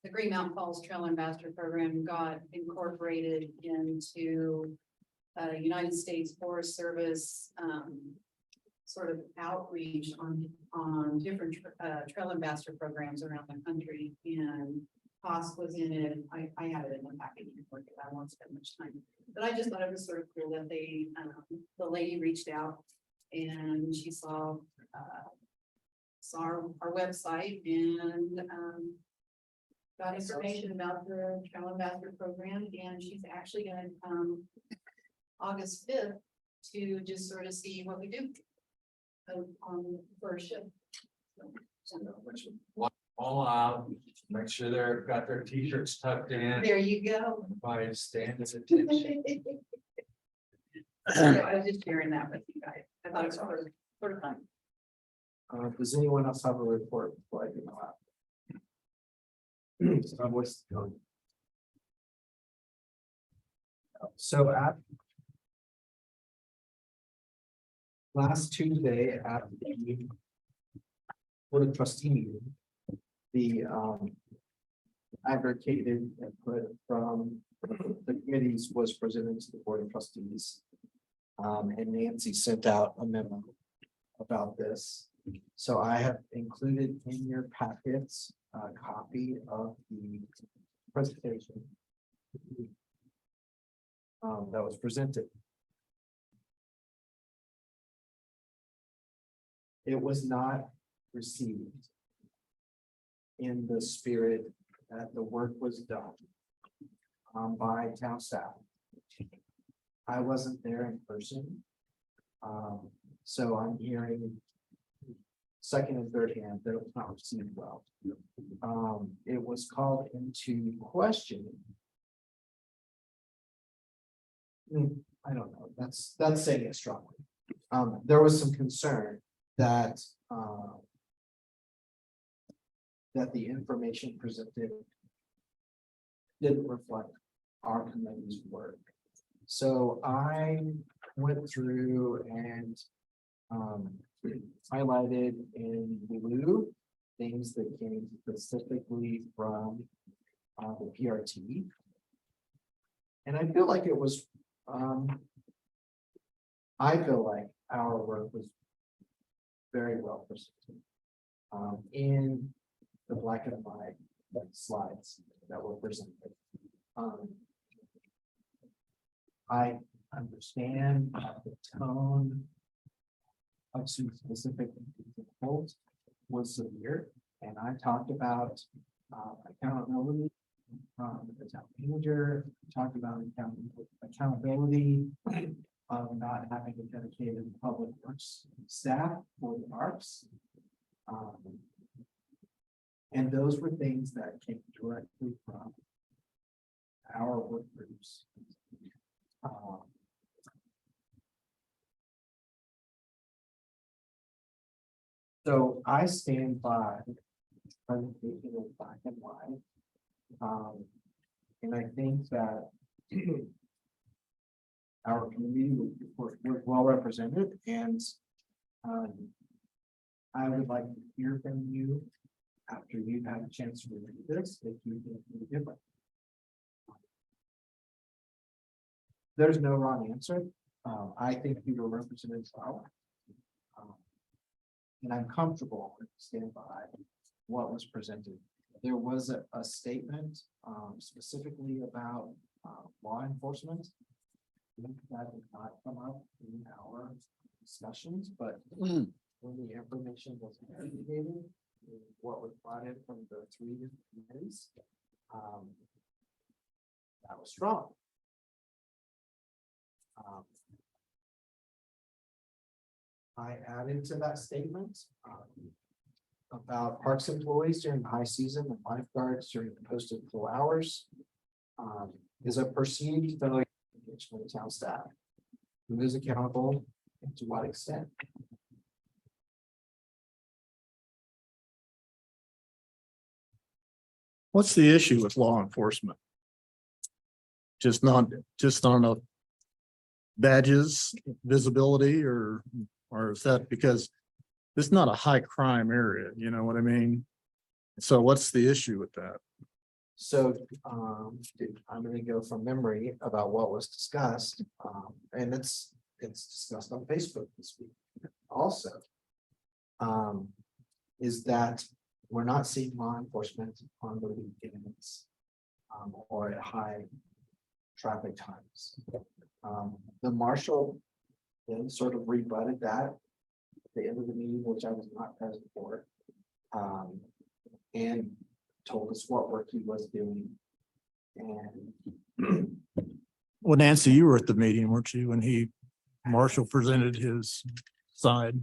the Green Mountain Falls Trail Ambassador Program got incorporated into United States Forest Service, sort of outreach on different trail ambassador programs around the country, and cost was in it. I have it in the package. I won't spend much time, but I just thought it was sort of cool that they, the lady reached out and she saw our website and got information about the trail ambassador program, and she's actually gonna come August 5th to just sort of see what we do on the first shift. All out, make sure they've got their t-shirts tucked in There you go. by standards attention. So I was just sharing that with you guys. I thought it was sort of fun. Does anyone else have a report before I do my last? So at last Tuesday at the Board of Trustee meeting, the aggregated input from the committees was presented to the Board of Trustees. And Nancy sent out a memo about this. So I have included in your packets a copy of the presentation that was presented. It was not received in the spirit that the work was done by town staff. I wasn't there in person. So I'm hearing second and third hand that it was not received well. It was called into question. I don't know, that's saying it strongly. There was some concern that that the information presented didn't reflect our committee's work. So I went through and highlighted in blue things that came specifically from the PRT. And I feel like it was, I feel like our work was very well presented in the black and white slides that were presented. I understand the tone of some specific examples was severe, and I talked about accountability from the town manager, talked about accountability of not having a dedicated public works staff for the parks. And those were things that came directly from our work groups. So I stand by presentation of black and white. And I think that our community was well represented, and I would like to hear from you after you've had a chance to review this, if you think it's different. There's no wrong answer. I think you were represented well. And I'm comfortable with stand by what was presented. There was a statement specifically about law enforcement. That did not come up in our discussions, but when the information was investigated, what was brought in from the 3 different committees, that was strong. I added to that statement about parks employees during high season and lifeguards during the posted full hours is a perceived failure of the town staff. Who is accountable and to what extent? What's the issue with law enforcement? Just not enough badges, visibility, or is that because it's not a high crime area, you know what I mean? So what's the issue with that? So I'm going to go from memory about what was discussed, and it's discussed on Facebook this week also. Is that we're not seeing law enforcement on the weekends or at high traffic times. The marshal then sort of rebutted that at the end of the meeting, which I was not present for, and told us what work he was doing. And Well, Nancy, you were at the meeting, weren't you, when Marshall presented his side?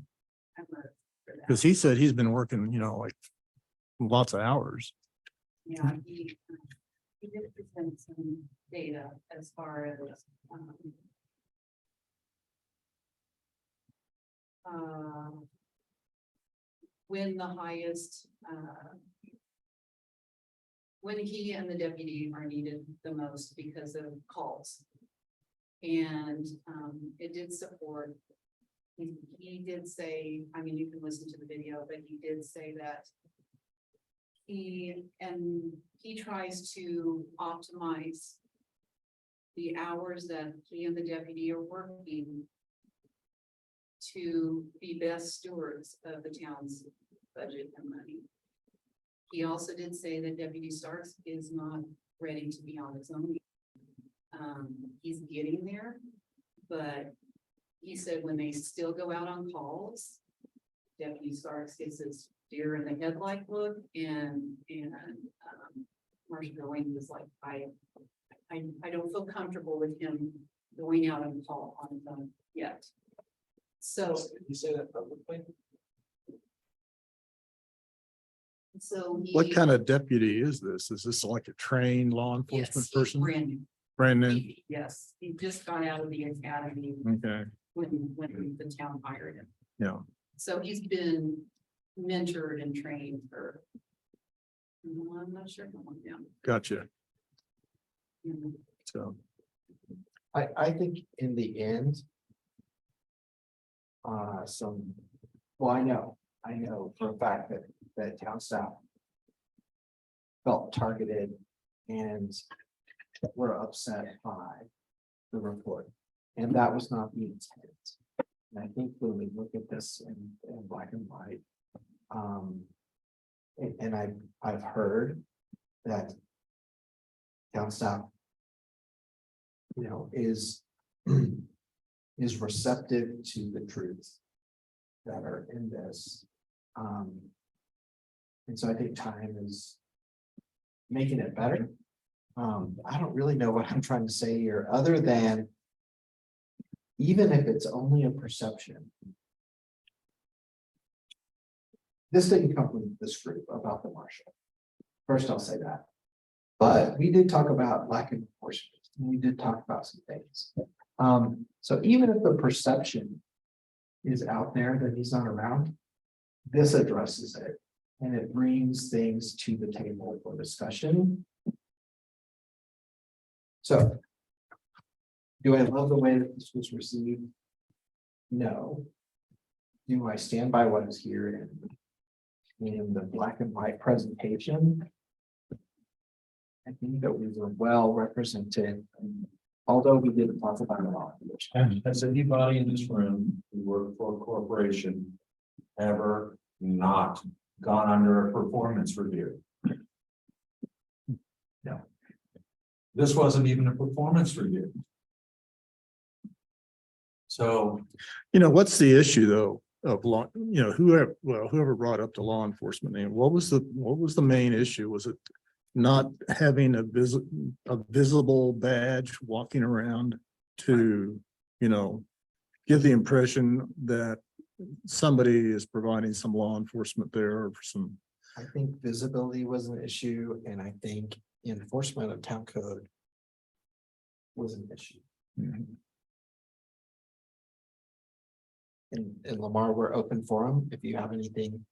Because he said he's been working, like lots of hours. Yeah, he did present some data as far as when the highest, when he and the deputy are needed the most because of calls. And it did support, he did say, I mean, you can listen to the video, but he did say that he tries to optimize the hours that he and the deputy are working to be best stewards of the town's budget and money. He also did say that Deputy Starks is not ready to be on his own. He's getting there, but he said when they still go out on calls, Deputy Starks gets his deer in the headlight look, and Marshall Going was like, I don't feel comfortable with him going out on call on his own yet. So you say that publicly? So What kind of deputy is this? Is this like a trained law enforcement person? Brand new. Brand new? Yes, he just got out of the academy Okay, when the town hired him. yeah, So he's been mentored and trained for, I'm not sure how long now. gotcha. Mhm. So, I think in the end. I know for a fact that town staff felt targeted and were upset by the report. And that was not the intent. And I think when we look at this in black and white, and I've heard that town staff, is receptive to the truths that are in this. And so I think time is making it better. I don't really know what I'm trying to say here, other than even if it's only a perception. This didn't come from this group about the marshal. First, I'll say that. But we did talk about lack of enforcement. And we did talk about some things. So even if the perception is out there that he's not around, this addresses it. And it brings things to the table for discussion. So. Do I love the way that this was received? No. Do I stand by what is here in the black and white presentation? I think that we were well represented, although we didn't talk about it all. Has anybody in this room who worked for a corporation ever not gone under a performance review? No. This wasn't even a performance review. So, What's the issue though of law, whoever brought up the law enforcement name, what was the main issue? Was it not having a visible badge walking around to, give the impression that somebody is providing some law enforcement there or some. I think visibility was an issue, and I think enforcement of town code was an issue. And Lamar, we're open for them. If you have anything.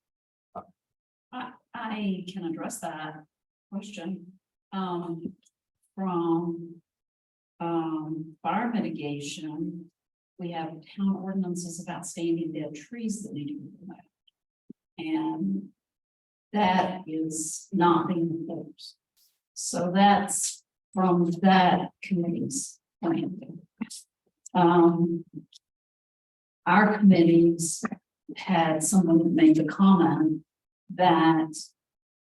I can address that question. From fire mitigation, we have town ordinances about standing dead trees that need to be removed. And that is not being enforced. So that's from that committee's point. Our committees had someone that made the comment that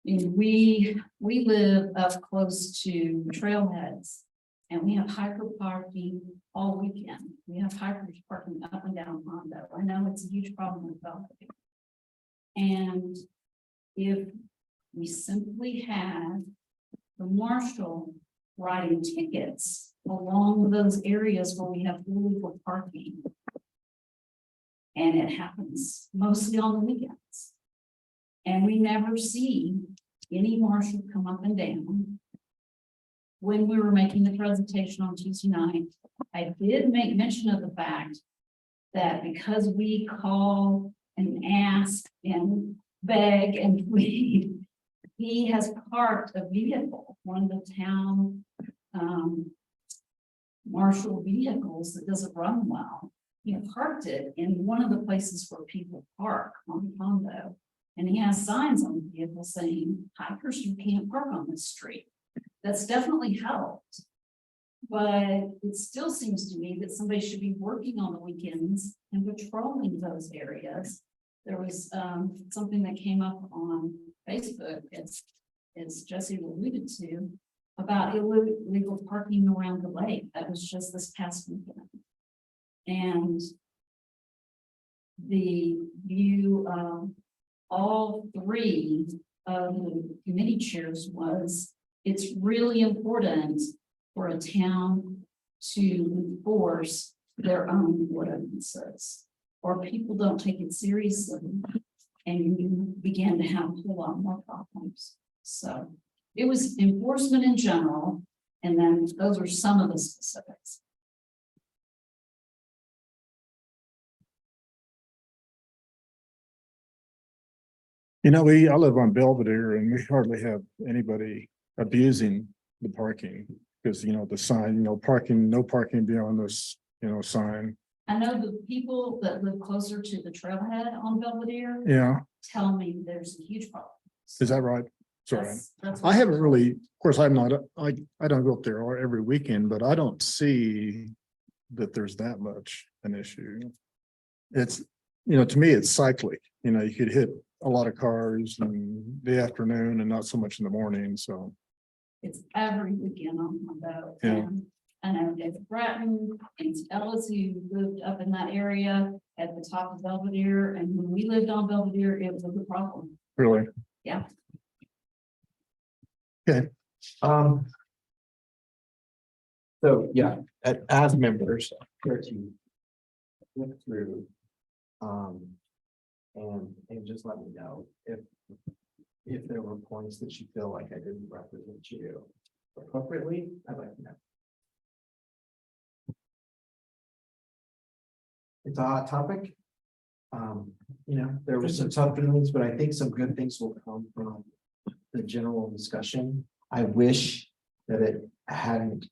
we live up close to trailheads and we have hyper parking all weekend. We have hyper parking up and down Hondo. I know it's a huge problem with Belvedere. And if we simply had the marshal writing tickets along those areas where we have illegal parking, and it happens mostly on the weekends. And we never see any marshal come up and down. When we were making the presentation on Tuesday night, I did make mention of the fact that because we call and ask and beg and plead, he has parked a vehicle, one of the town marshal vehicles that doesn't run well. He parked it in one of the places where people park on Hondo. And he has signs on the vehicle saying, hikers, you can't park on this street. That's definitely helped. But it still seems to me that somebody should be working on the weekends and patrolling those areas. There was something that came up on Facebook, as Jesse alluded to, about illegal parking around the lake. That was just this past weekend. And the view of all three of the committee chairs was it's really important for a town to enforce their own ordinances, or people don't take it seriously and you begin to have a whole lot more problems. So it was enforcement in general, and then those are some of the specifics. I live on Belvedere and we hardly have anybody abusing the parking because, the sign, parking, no parking beyond this, sign. I know the people that live closer to the trailhead on Belvedere Yeah, tell me there's a huge problem. is that right? Sorry. That's I haven't really, of course, I don't go up there every weekend, but I don't see that there's that much an issue. It's, to me, it's cyclic, you could hit a lot of cars in the afternoon and not so much in the morning, so. It's every weekend on Hondo. Yeah. And I know David Bratton and Ellis, who lived up in that area at the top of Belvedere, and when we lived on Belvedere, it was a good problem. Really? Yeah. Okay. So yeah, as members, PRT look through. And just let me know if there were points that you feel like I didn't represent you appropriately, I'd like to know. It's a hot topic. There were some tough feelings, but I think some good things will come from the general discussion. I wish that it hadn't.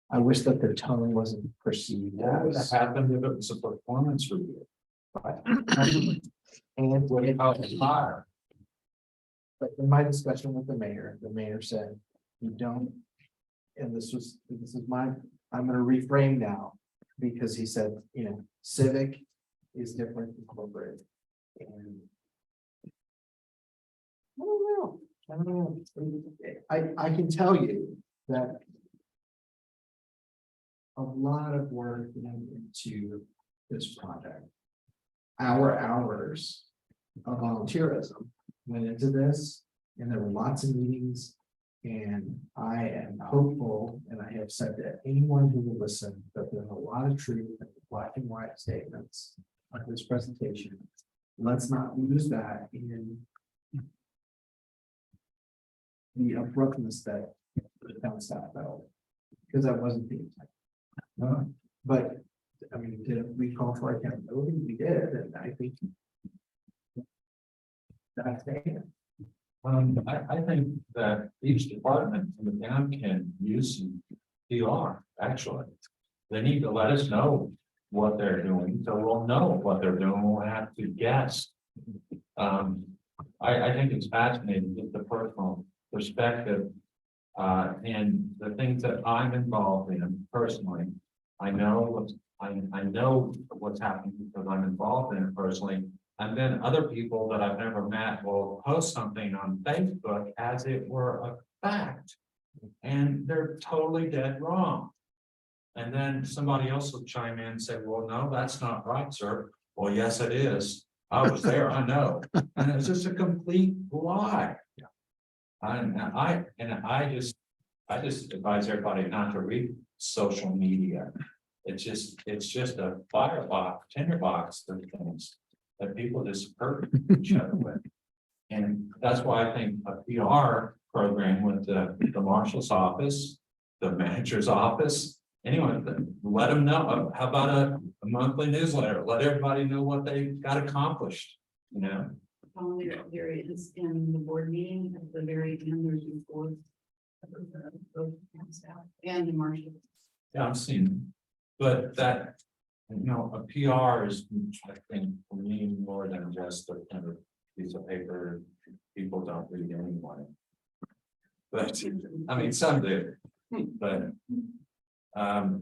I wish that the tone wasn't perceived What would have as. happened if it was a performance review? And Would it help higher? but in my discussion with the mayor said, you don't. And this is my, I'm gonna reframe now, because he said, civic is different than corporate. And I don't know. I can tell you that a lot of work went into this project. Our hours of volunteerism went into this, and there were lots of meetings. And I am hopeful, and I have said to anyone who will listen, that there's a lot of truth in the black and white statements of this presentation. Let's not lose that in the abruptness that the town staff felt, because that wasn't the intent. But, I mean, did we call for accountability? We did, and I think that's it. I think that each department in the town can use some PR, actually. They need to let us know what they're doing, so we'll know what they're doing, we'll have to guess. I think it's fascinating, just the personal perspective. And the things that I'm involved in personally, I know what's happening because I'm involved in it personally. And then other people that I've never met will post something on Facebook as it were a fact. And they're totally dead wrong. And then somebody else will chime in and say, well, no, that's not right, sir. Well, yes, it is. I was there, I know. And it's just a complete lie. And I just advise everybody not to read social media. It's just a firebox, tinderbox of things that people just hurt each other with. And that's why I think a PR program with the marshal's office, the manager's office, anyone, let them know. How about a monthly newsletter? Let everybody know what they got accomplished, There is in the board meeting at the very end, there's reports. And the marshal. Yeah, I've seen them. But that, a PR is, I think, for me, more than just a kind of piece of paper people don't read anyway. But, I mean, some do, but,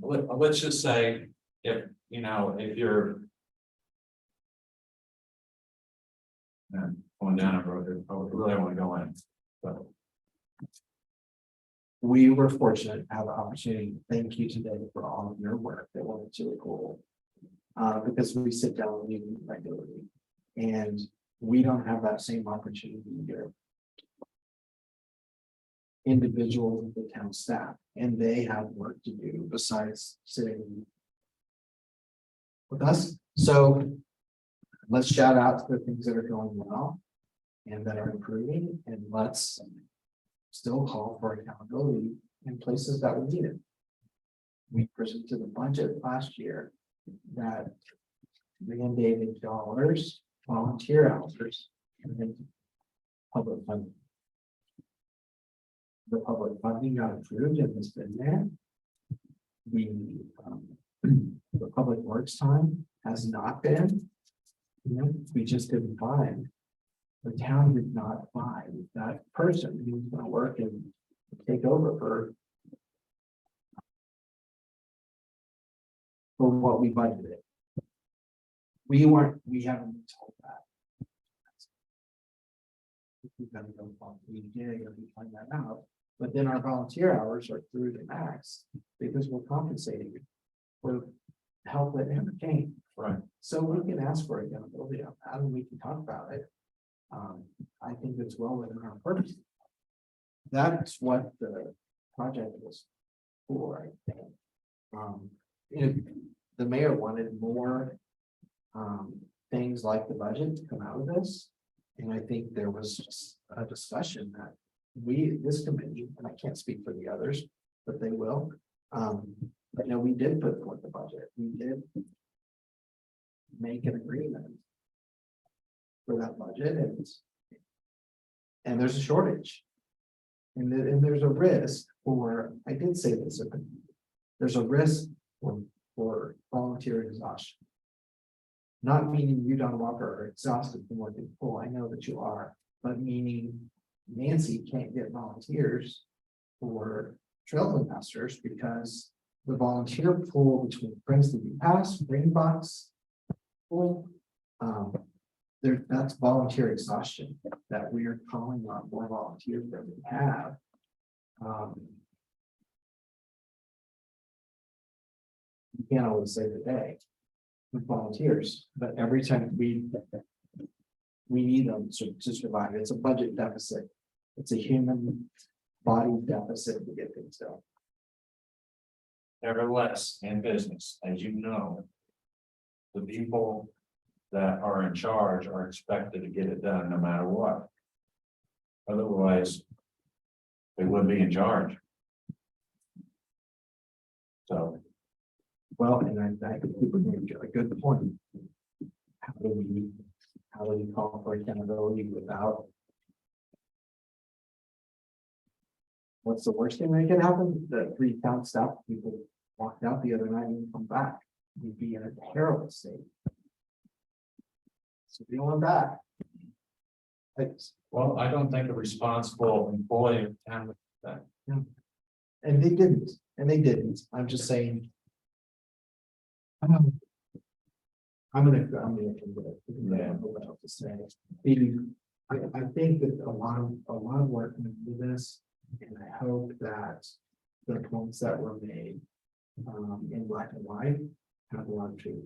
let's just say, if you're going down a road, I really want to go in, but. We were fortunate to have the opportunity to thank you today for all of your work. That was really cool. Because we sit down and meet regularly, and we don't have that same opportunity here. Individuals of the town staff, and they have work to do besides sitting with us. So let's shout out to the things that are going well and that are improving, and let's still call for accountability in places that we need it. We presented a budget last year that mandated dollars, volunteer hours, and public funding. The public funding got approved and has been there. The public works time has not been. We just didn't find. The town did not find that person who was going to work and take over for what we budgeted. We haven't been told that. We've got to go find that out. But then our volunteer hours are through the max because we're compensating for help and entertain. Right. So we can ask for accountability on that and we can talk about it. I think it's well within our purpose. That's what the project was for, I think. the mayor wanted more things like the budget to come out of this. And I think there was just a discussion that this committee, and I can't speak for the others, but they will. But no, we did put forth the budget. We did make an agreement for that budget, and there's a shortage. And there's a risk for, I did say this, there's a risk for volunteer exhaustion. Not meaning you don't walk or are exhausted from working full, I know that you are, but meaning Nancy can't get volunteers for trail investors because the volunteer pool between Princeton Pass, Green Box pool, that's volunteer exhaustion that we are calling on more volunteers than we have. You can't always say the day with volunteers, but every time we need them to survive. It's a budget deficit. It's a human body deficit to get things done. Nevertheless, in business, as you know, the people that are in charge are expected to get it done no matter what. Otherwise, they wouldn't be in charge. So, Well, and I think people make a good point. How do we call for accountability without? What's the worst thing that could happen? The 3 town staff people walked out the other night and come back. We'd be in a terrible state. So we don't want that. well, I don't think a responsible employee of town would do that. And they didn't, I'm just saying. I'm gonna what else to say. I think that a lot of work went into this, and I hope that the points that were made in black and white have a lot of truth.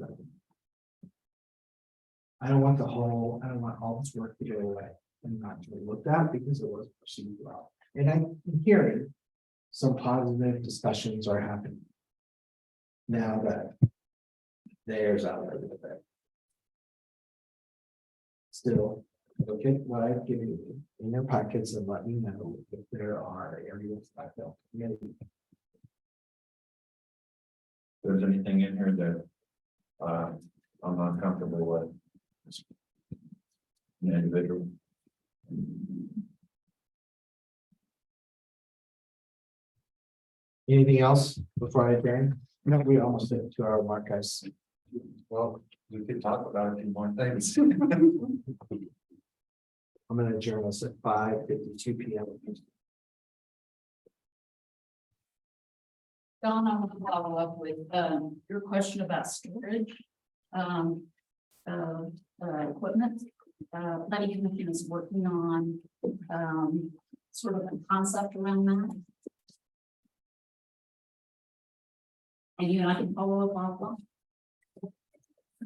I don't want all this work to go away and not to be looked at because it was perceived well. And I'm hearing some positive discussions are happening now that there's out there a little bit. Still, look at what I've given you in your packets and let me know if there are areas I felt. If there's anything in here that I'm not comfortable with. An individual. Anything else before I adjourn? No, we almost hit 2 hour mark, guys. Well, we could talk about a few more things. I'm gonna adjourn us at 5:52 p.m. Don, I want to follow up with your question about storage. Equipment. Planning Commission is working on sort of a concept around that. And you and I can follow up offline.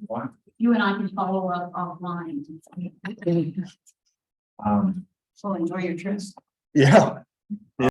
What? You and I can follow up offline. So enjoy your trips. Yeah.